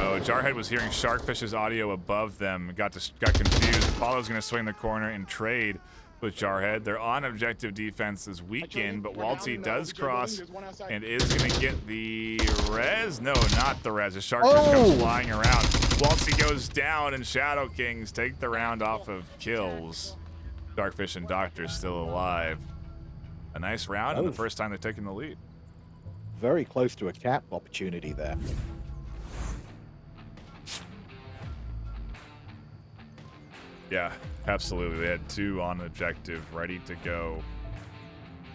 Oh, Jarhead was hearing Sharkfish's audio above them, got confused. Apollo's going to swing the corner and trade with Jarhead. Their on objective defense is weakened, but Waltzy does cross and is going to get the res. No, not the res. The Sharkfish comes flying around. Waltzy goes down, and Shadow Kings take the round off of kills. Sharkfish and Doctor still alive. A nice round, and the first time they've taken the lead. Very close to a cap opportunity there. Yeah, absolutely. They had two on objective ready to go.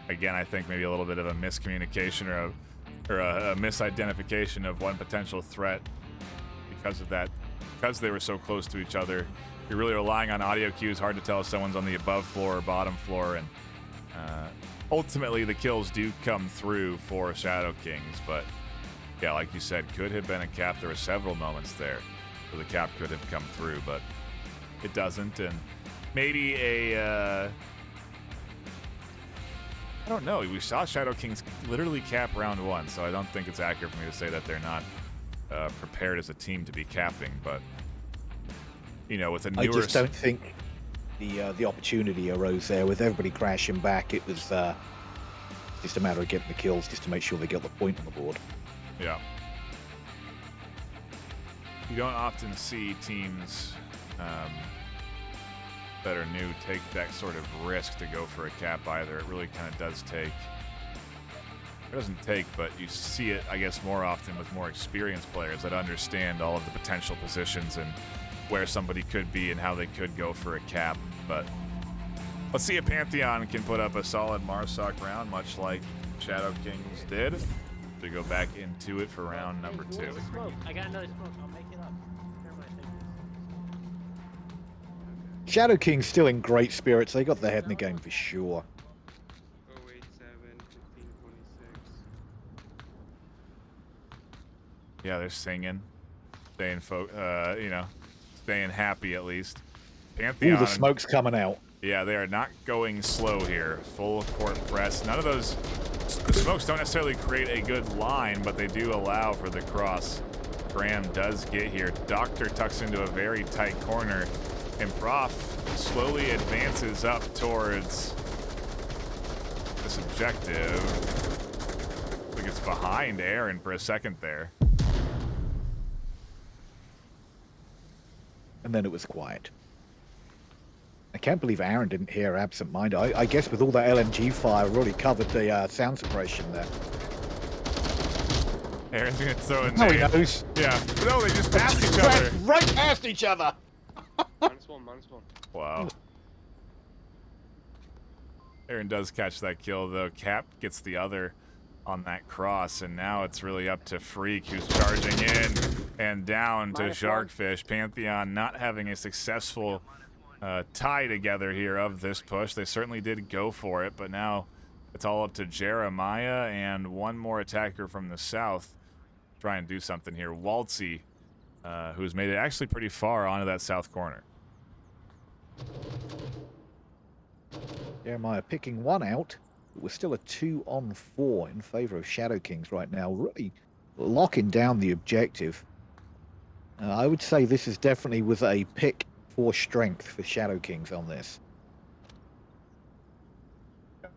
Again, I think maybe a little bit of a miscommunication or a misidentification of one potential threat because of that. Because they were so close to each other, you're really relying on audio cues. Hard to tell if someone's on the above floor or bottom floor, and ultimately the kills do come through for Shadow Kings. But yeah, like you said, could have been a cap. There were several moments there where the cap could have come through, but it doesn't. And maybe I don't know. We saw Shadow Kings literally cap round one, so I don't think it's accurate for me to say that they're not prepared as a team to be capping. But you know, with a newer, I just don't think the opportunity arose there with everybody crashing back. It was just a matter of getting the kills, just to make sure they get the point on the board. Yeah. You don't often see teams that are new take that sort of risk to go for a cap either. It really kind of does take. It doesn't take, but you see it, I guess, more often with more experienced players that understand all of the potential positions and where somebody could be and how they could go for a cap. But let's see if Pantheon can put up a solid Marsoc round, much like Shadow Kings did, to go back into it for round number 2. I got another smoke. I'll make it up. Shadow King's still in great spirits. They got their head in the game for sure. 087, 1526. Yeah, they're singing, staying, staying happy at least. Pantheon. Ooh, the smoke's coming out. Yeah, they are not going slow here. Full court press. None of those. The smokes don't necessarily create a good line, but they do allow for the cross. Graham does get here. Doctor tucks into a very tight corner. And Prof slowly advances up towards this objective. I think it's behind Aaron for a second there. And then it was quiet. I can't believe Aaron didn't hear Absent Mind. I guess with all that LMG fire, really covered the sound suppression there. Aaron's gonna throw in Oh, he there. knows. Yeah. No, they just passed each other. Right past each other. Minus one. Wow. Aaron does catch that kill, though. Cap gets the other on that cross, and now it's really up to Freak, who's charging in and down to Sharkfish. Pantheon not having a successful tie together here of this push. They certainly did go for it, but now it's all up to Jeremiah and one more attacker from the south try and do something here. Waltzy, who's made it actually pretty far onto that south corner. Jeremiah picking one out. We're still a 2-on-4 in favor of Shadow Kings right now. Really locking down the objective. I would say this is definitely was a pick for strength for Shadow Kings on this.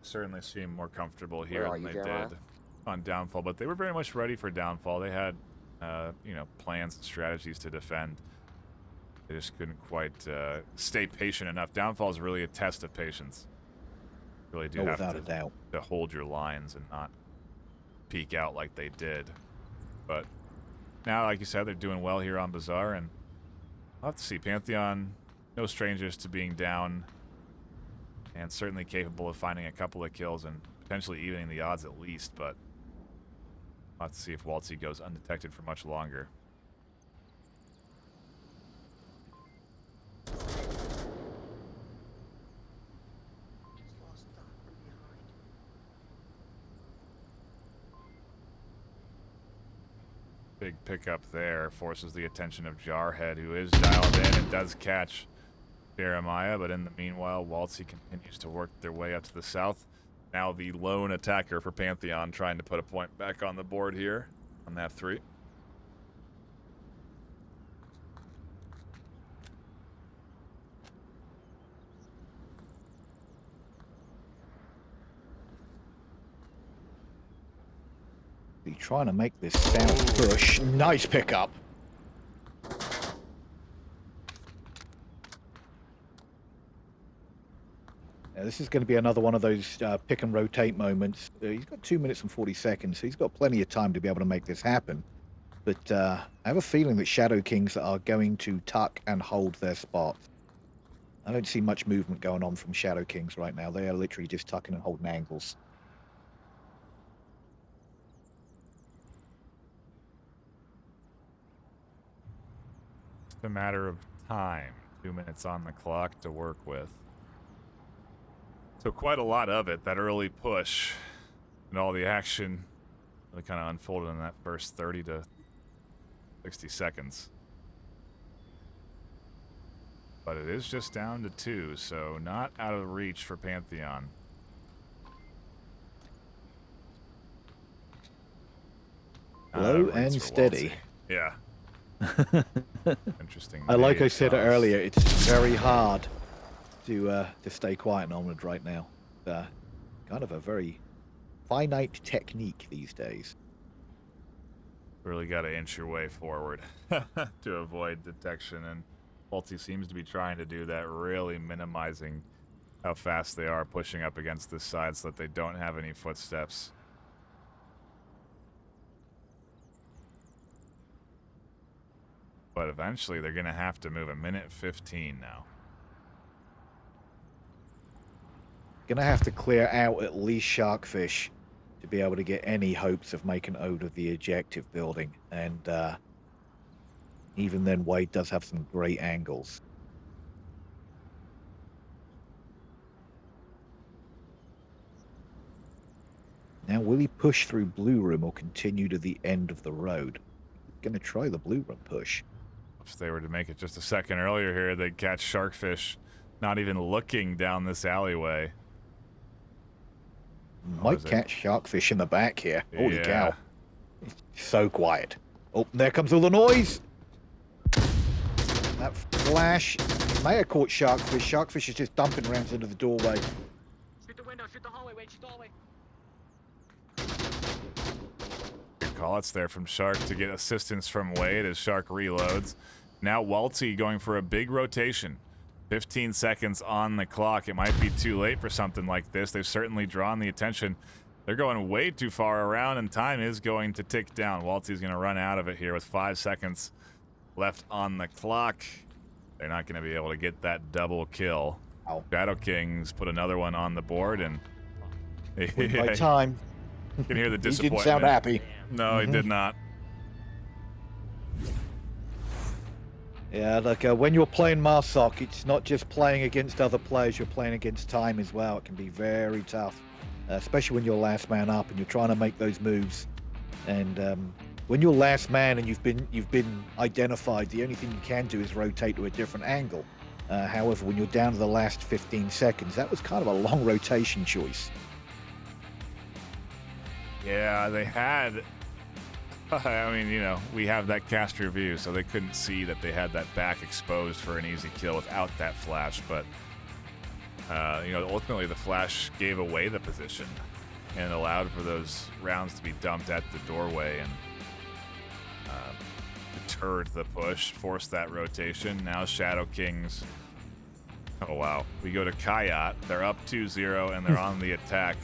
Certainly seem more comfortable here than they did on Downfall, but they were very much ready for Downfall. They had, you know, plans and strategies to defend. They just couldn't quite stay patient enough. Downfall is really a test of patience. You really do have to hold your lines and not peek out like they did. But now, like you said, they're doing well here on Bazaar, and I'll have to see. Pantheon, no strangers to being down, and certainly capable of finding a couple of kills and potentially evening the odds at least, but I'll have to see if Waltzy goes undetected for much longer. Big pickup there forces the attention of Jarhead, who is dialed in and does catch Jeremiah, but in the meanwhile, Waltzy continues to work their way up to the south. Now the lone attacker for Pantheon trying to put a point back on the board here on that 3. Trying to make this south push. Nice pickup. Yeah, this is going to be another one of those pick and rotate moments. He's got 2 minutes and 40 seconds, so he's got plenty of time to be able to make this happen. But I have a feeling that Shadow Kings are going to tuck and hold their spot. I don't see much movement going on from Shadow Kings right now. They are literally just tucking and holding angles. It's a matter of time. 2 minutes on the clock to work with. So quite a lot of it, that early push and all the action really kind of unfolded in that first 30 to 60 seconds. But it is just down to 2, so not out of reach for Pantheon. Low and steady. Yeah. Interesting. Like I said earlier, it's very hard to stay quiet in Onward right now. Kind of a very finite technique these days. Really got to inch your way forward to avoid detection, and Waltzy seems to be trying to do that, really minimizing how fast they are pushing up against this side so that they don't have any footsteps. But eventually they're going to have to move. 1:15 now. Gonna have to clear out at least Sharkfish to be able to get any hopes of making out of the objective building. And even then, Wade does have some great angles. Now, will he push through Blue Room or continue to the end of the road? Gonna try the Blue Room push. If they were to make it just a second earlier here, they'd catch Sharkfish not even looking down this alleyway. Might catch Sharkfish in the back here. Holy cow. It's so quiet. Oh, there comes all the noise. That flash may have caught Sharkfish. Sharkfish is just dumping rounds into the doorway. Shoot the window, shoot the hallway, wait, shoot the hallway. Good call. It's there from Shark to get assistance from Wade as Shark reloads. Now Walty going for a big rotation. 15 seconds on the clock. It might be too late for something like this. They've certainly drawn the attention. They're going way too far around, and time is going to tick down. Walty's going to run out of it here with 5 seconds left on the clock. They're not going to be able to get that double kill. Ow. Shadow Kings put another one on the board, and Win by time. you can hear the He disappointment. didn't sound happy. No, he did not. Yeah, like when you're playing Marsoc, it's not just playing against other players, you're playing against time as well. It can be very tough, especially when you're last man up and you're trying to make those moves. And when you're last man and you've been identified, the only thing you can do is rotate to a different angle. However, when you're down to the last 15 seconds, that was kind of a long rotation choice. Yeah, they had... I mean, you know, we have that caster view, so they couldn't see that they had that back exposed for an easy kill without that flash, but, you know, ultimately the flash gave away the position and allowed for those rounds to be dumped at the doorway and deterred the push, forced that rotation. Now Shadow Kings... Oh, wow. We go to Kayat. They're up 2-0, and they're on the attack.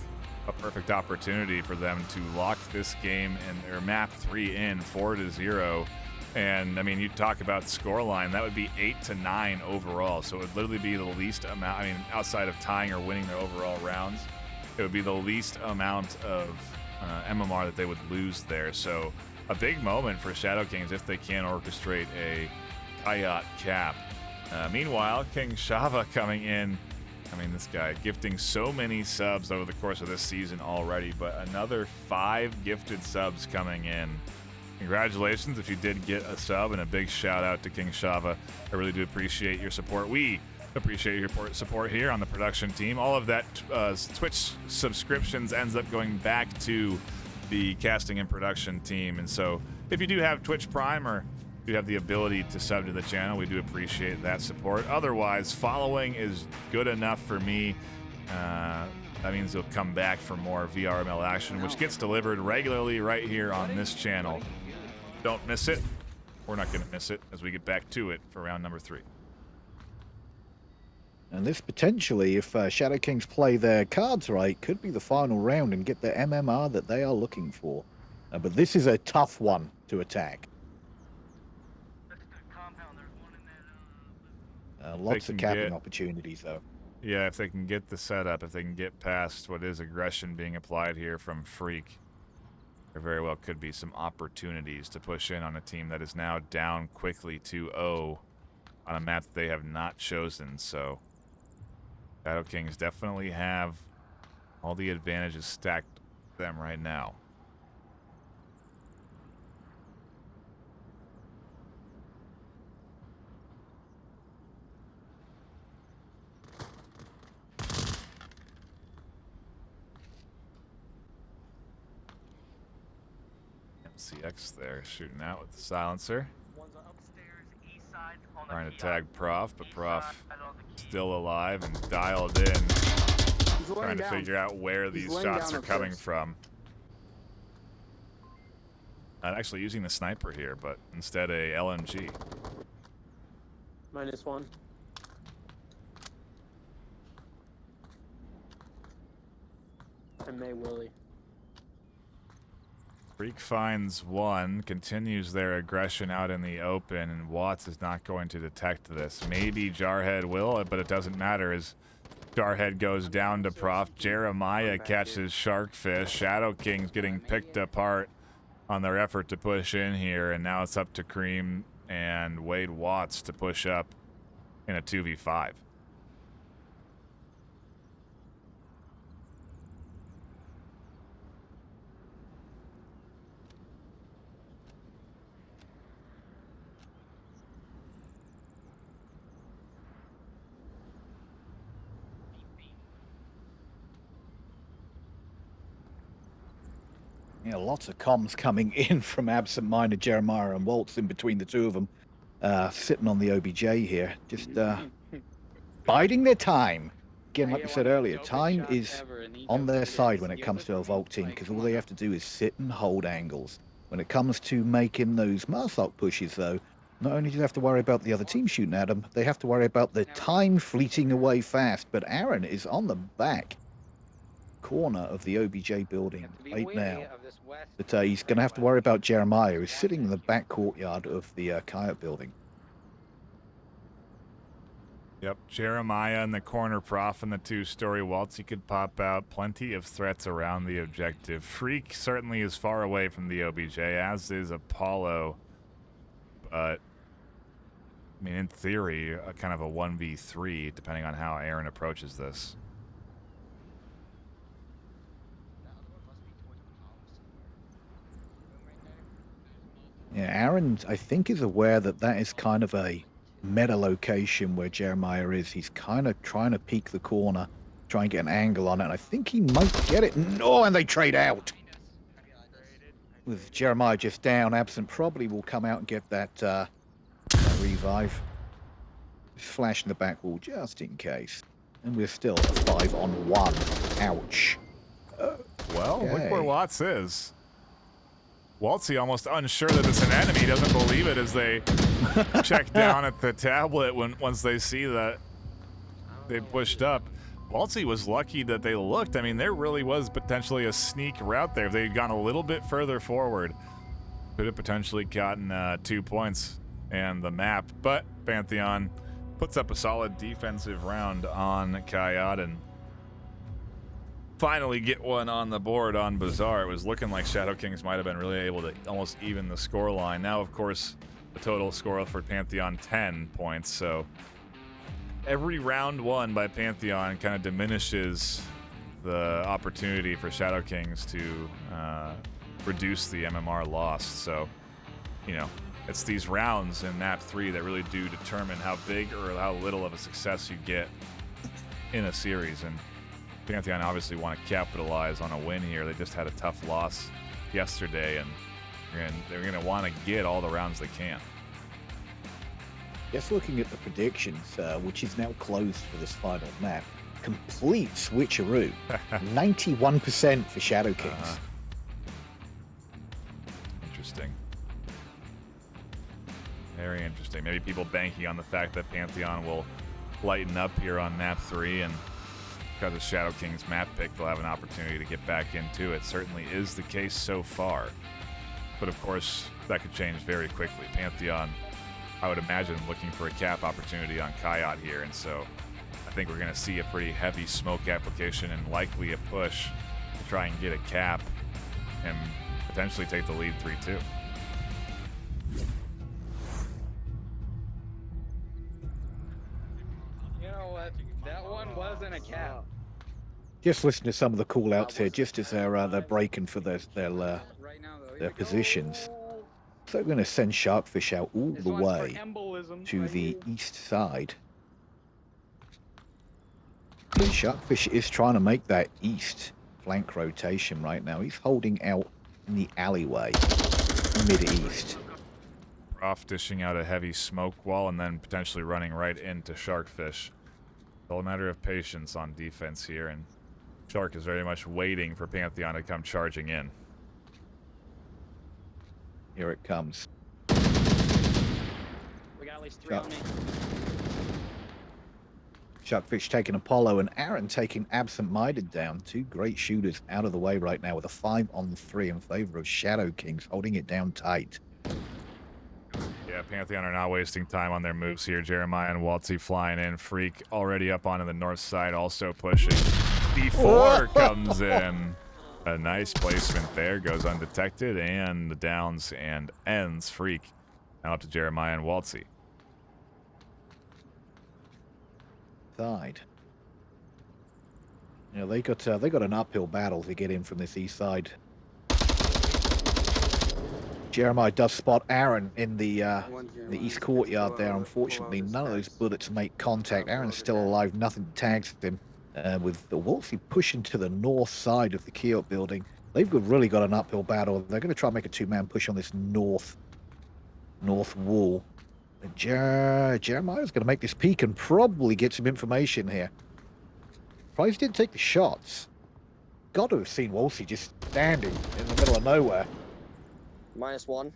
A perfect opportunity for them to lock this game and or map 3 in 4-0. And I mean, you talk about scoreline, that would be 8-9 overall. So it would literally be the least amount. I mean, outside of tying or winning their overall rounds, it would be the least amount of MMR that they would lose there. So a big moment for Shadow Kings if they can orchestrate a Kayat cap. Meanwhile, King Shava coming in. I mean, this guy gifting so many subs over the course of this season already, but another 5 gifted subs coming in. Congratulations if you did get a sub, and a big shout out to King Shava. I really do appreciate your support. We appreciate your support here on the production team. All of that Twitch subscriptions ends up going back to the casting and production team. And so if you do have Twitch Prime or you have the ability to sub to the channel, we do appreciate that support. Otherwise, following is good enough for me. That means you'll come back for more VRML action, which gets delivered regularly right here on this channel. Don't miss it. We're not going to miss it as we get back to it for round number 3. And this potentially, if Shadow Kings play their cards right, could be the final round and get the MMR that they are looking for. But this is a tough one to attack. Lots of capping opportunities, though. Yeah, if they can get the setup, if they can get past what is aggression being applied here from Freak, there very well could be some opportunities to push in on a team that is now down quickly 2-0 on a map that they have not chosen. So Shadow Kings definitely have all the advantages stacked to them right now. MCX there shooting out with the silencer. Trying to tag Prof, but Prof still alive and dialed in. Trying to figure out where these shots are coming from. Not actually using the sniper here, but instead a LMG. -1. I may Willie. Freak finds one, continues their aggression out in the open, and Watts is not going to detect this. Maybe Jarhead will, but it doesn't matter as Jarhead goes down to Prof. Jeremiah catches Sharkfish. Shadow Kings getting picked apart on their effort to push in here, and now it's up to Cream and Wade Watts to push up in a 2v5. Yeah, lots of comms coming in from absent-minded Jeremiah and Waltz in between the two of them, sitting on the OBJ here. Just biding their time. Again, like we said earlier, time is on their side when it comes to a Vault team, because all they have to do is sit and hold angles. When it comes to making those Marslock pushes, though, not only do they have to worry about the other team shooting at them, they have to worry about the time fleeting away fast. But Aaron is on the back corner of the OBJ building right now. But he's going to have to worry about Jeremiah, who's sitting in the back courtyard of the Coyote building. Yep, Jeremiah in the corner, Prof in the two-story. Waltzy could pop out. Plenty of threats around the objective. Freak certainly is far away from the OBJ, as is Apollo. But, I mean, in theory, a kind of a 1v3, depending on how Aaron approaches this. Yeah, Aaron, I think, is aware that that is kind of a meta location where Jeremiah is. He's kind of trying to peek the corner, try and get an angle on it, and I think he might get it. No, and they trade out. With Jeremiah just down, Absent probably will come out and get that revive. Just flash in the back wall just in case. And we're still a 5-on-1. Ouch. Well, look where Watts is. Waltzy almost unsure that it's an enemy, doesn't believe it as they check down at the tablet once they see that they pushed up. Waltzy was lucky that they looked. I mean, there really was potentially a sneak route there. If they had gone a little bit further forward, could have potentially gotten 2 points and the map. But Pantheon puts up a solid defensive round on Coyote and finally get one on the board on Bazaar. It was looking like Shadow Kings might have been really able to almost even the score line. Now, of course, the total score for Pantheon 10 points. So every round won by Pantheon kind of diminishes the opportunity for Shadow Kings to reduce the MMR loss. So, you know, it's these rounds in map 3 that really do determine how big or how little of a success you get in a series. And Pantheon obviously want to capitalize on a win here. They just had a tough loss yesterday, and they're going to want to get all the rounds they can. Just looking at the predictions, which is now closed for this final map, complete switcheroo. 91% for Shadow Kings. Interesting. Very interesting. Maybe people banking on the fact that Pantheon will lighten up here on map 3, and because of Shadow King's map pick, they'll have an opportunity to get back into it. Certainly is the case so far. But of course, that could change very quickly. Pantheon, I would imagine, looking for a cap opportunity on Coyote here. And so I think we're going to see a pretty heavy smoke application and likely a push to try and get a cap and potentially take the lead 3-2. You know what? That one wasn't a cap. Just listen to some of the call outs here, just as they're breaking for their positions. So we're going to send Sharkfish out all the way to the east side. And Sharkfish is trying to make that east flank rotation right now. He's holding out in the alleyway, mid-east. Prof dishing out a heavy smoke wall and then potentially running right into Sharkfish. It's all a matter of patience on defense here, and Shark is very much waiting for Pantheon to come charging in. Here it comes. We got at least 3 on me. Sharkfish taking Apollo and Aaron taking Absent-Minded down. 2 great shooters out of the way right now with a 5-on-3 in favor of Shadow Kings, holding it down tight. Yeah, Pantheon are not wasting time on their moves here. Jeremiah and Waltzy flying in. Freak already up onto the north side, also pushing. B4 comes in. A nice placement there, goes undetected, and the downs and ends. Freak now up to Jeremiah and Waltzy. Side. You know, they got an uphill battle to get in from this east side. Jeremiah does spot Aaron in the east courtyard there. Unfortunately, none of those bullets make contact. Aaron's still alive, nothing tags him. With the Wolfie pushing to the north side of the Kiosk building, they've really got an uphill battle. They're going to try and make a 2-man push on this north wall. Jeremiah's going to make this peek and probably get some information here. Surprised he didn't take the shots. Got to have seen Wolsey just standing in the middle of nowhere. -1.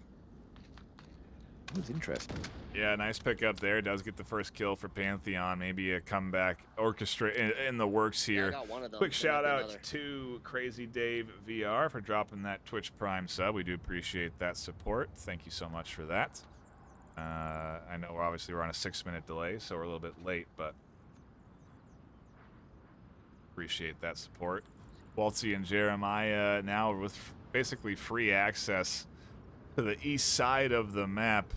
That's interesting. Yeah, nice pickup there. Does get the first kill for Pantheon. Maybe a comeback orchestra in the works here. got one of them. Quick There shout might be out another. to Crazy Dave VR for dropping that Twitch Prime sub. We do appreciate that support. Thank you so much for that. I know obviously we're on a 6-minute delay, so we're a little bit late, but appreciate that support. Waltzy and Jeremiah now with basically free access to the east side of the map.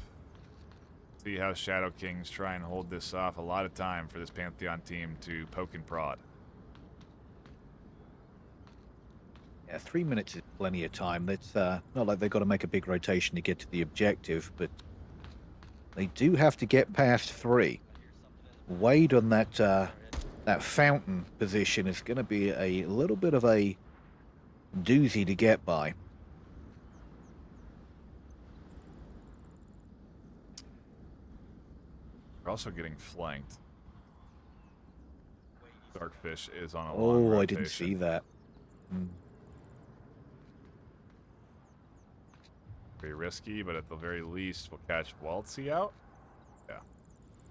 See how Shadow Kings try and hold this off. A lot of time for this Pantheon team to poke and prod. Yeah, 3 minutes is plenty of time. That's not like they've got to make a big rotation to get to the objective, but they do have to get past 3. Wade on that that fountain position is going to be a little bit of a doozy to get by. We're also getting flanked. Darkfish is on a long Oh, rotation. I didn't see that. Very risky, but at the very least, we'll catch Waltzy out. Yeah.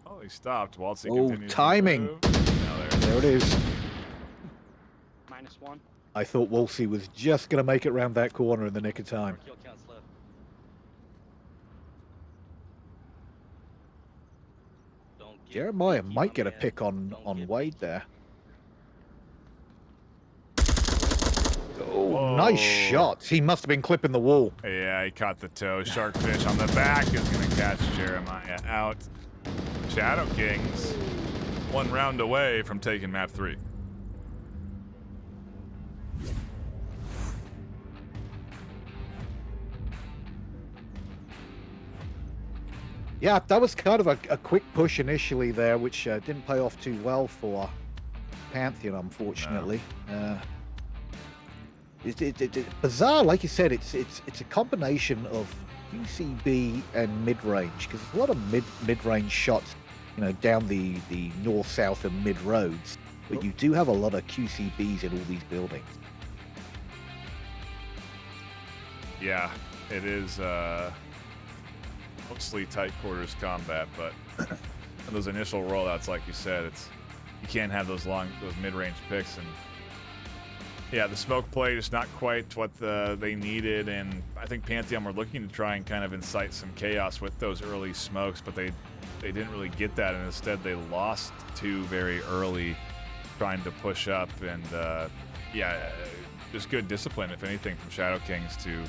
Oh, he stopped. Waltzy Oh, continues timing. to move. Now There it is. -1. I thought Wolsey was just going to make it around that corner in the nick of time. Kill counts left. Don't get Jeremiah freaky, might my get a man. pick on Don't get Wade freaky. there. Oh, Whoa. nice shots. He must have been clipping the wall. Yeah, he caught the toe. Sharkfish on the back is going to catch Jeremiah out. Shadow Kings, 1 round away from taking map 3. Yeah, that was kind of a quick push initially there, which didn't pay off too well for Pantheon, unfortunately. Bizarre, like you said, it's a combination of UCB and mid-range, because there's a lot of mid-range shots, you know, down the north, south, and mid roads, but you do have a lot of QCBs in all these buildings. Yeah, it is mostly tight quarters combat, but those initial rollouts, like you said, you can't have those mid-range picks, and yeah, the smoke play just not quite what they needed, and I think Pantheon were looking to try and kind of incite some chaos with those early smokes, but they didn't really get that, and instead they lost 2 very early, trying to push up, and yeah, just good discipline, if anything, from Shadow Kings to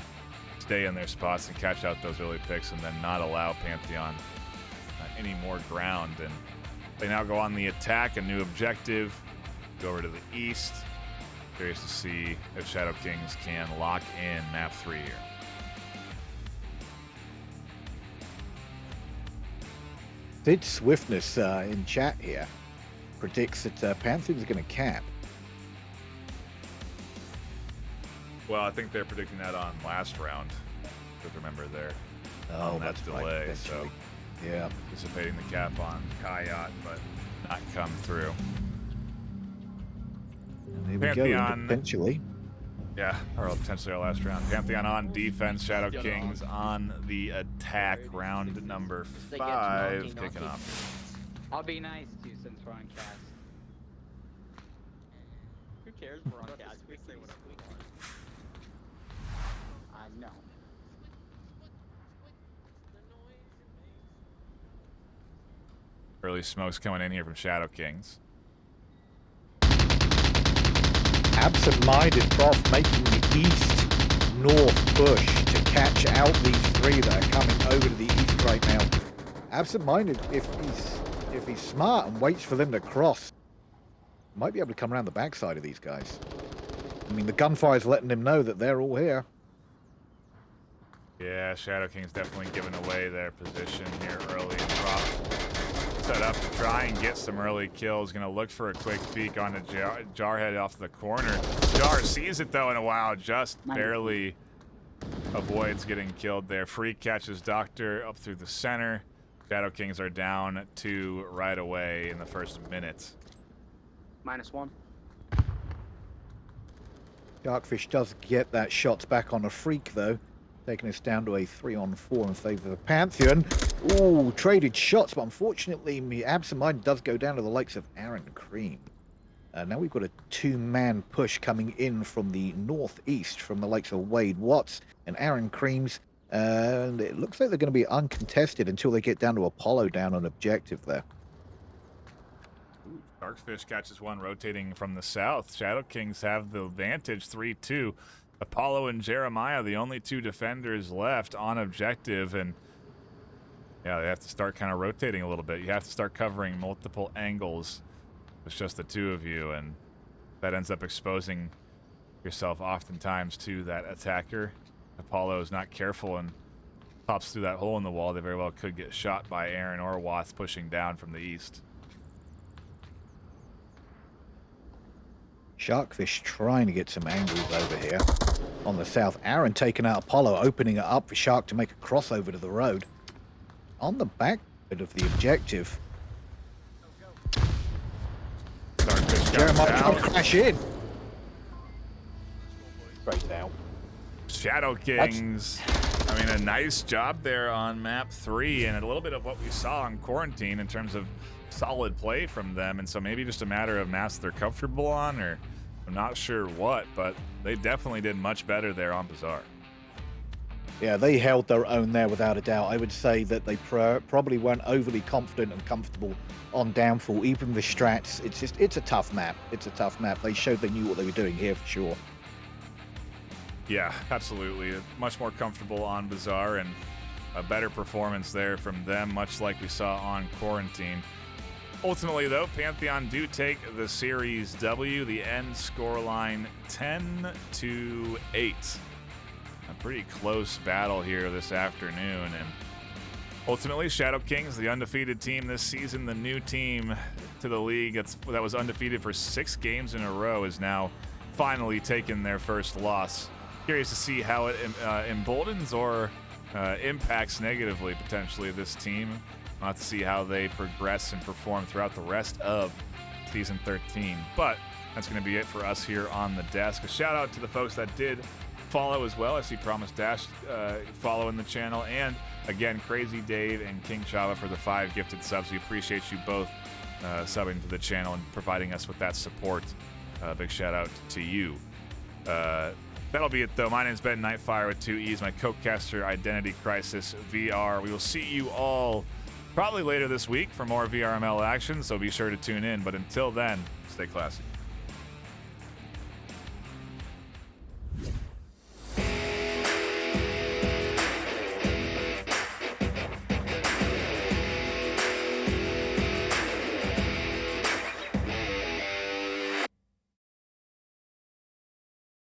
stay in their spots and catch out those early picks, and then not allow Pantheon any more ground. And they now go on the attack, a new objective, go over to the east. Curious to see if Shadow Kings can lock in map 3 here. Sid Swiftness in chat here predicts that Pantheon's going to cap. Well, I think they're predicting that on last round. If remember there. Oh, on that that's delay, right, so yeah. anticipating the cap on Kayat, but not come through. And there we go, Pantheon. and potentially. Yeah, or potentially our last round. Pantheon on defense, Shadow Kings on the attack. Round number 5 kicking off. I'll be nice to you since we're on cast. Who cares? We're on cast. We say whatever we want. I know. Early smokes coming in here from Shadow Kings. Absent-minded Prof making the east-north push to catch out these 3 that are coming over to the east right now. Absent-minded, if he's smart and waits for them to cross, might be able to come around the backside of these guys. I mean, the gunfire's letting him know that they're all here. Yeah, Shadow Kings definitely giving away their position here early. Set up to try and get some early kills. Gonna look for a quick peek on the Jarhead off the corner. Jar sees it though in a while, just barely avoids getting killed there. Freak catches Doctor up through the center. Shadow Kings are down 2 right away in the first minute. -1. Sharkfish does get that shot back on a freak, though, taking us down to a 3-on-4 in favor of Pantheon. Ooh, traded shots, but unfortunately, me absent-minded does go down to the likes of Aaron Cream. Now we've got a 2-man push coming in from the northeast from the likes of Wade Watts and Aaron Creams. And it looks like they're going to be uncontested until they get down to Apollo down on objective there. Sharkfish catches one rotating from the south. Shadow Kings have the advantage 3-2. Apollo and Jeremiah, the only 2 defenders left on objective. And yeah, they have to start kind of rotating a little bit. You have to start covering multiple angles. It's just the 2 of you, and that ends up exposing yourself oftentimes to that attacker. Apollo is not careful and pops through that hole in the wall. They very well could get shot by Aaron or Watts pushing down from the east. Sharkfish trying to get some angles over here on the south. Aaron taking out Apollo, opening it up for Shark to make a crossover to the road. On the back bit of the objective, Jeremiah trying to crash in. Straight out. Shadow Kings, I mean, a nice job there on map 3, and a little bit of what we saw on Quarantine in terms of solid play from them. And so maybe just a matter of maps they're comfortable on, or I'm not sure what, but they definitely did much better there on Bazaar. Yeah, they held their own there without a doubt. I would say that they probably weren't overly confident and comfortable on Downfall. Even the strats, it's a tough map. It's a tough map. They showed they knew what they were doing here for sure. Yeah, absolutely. Much more comfortable on Bazaar, and a better performance there from them, much like we saw on Quarantine. Ultimately, though, Pantheon do take the Series W, the end scoreline 10-8. A pretty close battle here this afternoon, and ultimately Shadow Kings, the undefeated team this season, the new team to the league that was undefeated for 6 games in a row, is now finally taken their first loss. Curious to see how it emboldens or impacts negatively potentially this team. We'll have to see how they progress and perform throughout the rest of season 13. But that's going to be it for us here on the desk. A shout out to the folks that did follow as well. I see Promise Dash following the channel, and again, Crazy Dave and King Chava for the 5 gifted subs. We appreciate you both subbing to the channel and providing us with that support. Big shout out to you. That'll be it, though. My name's Ben NightFiree with 2 E's, my co-caster, Identity Crisis VR. We will see you all probably later this week for more VRML action, so be sure to tune in. But until then, stay classy.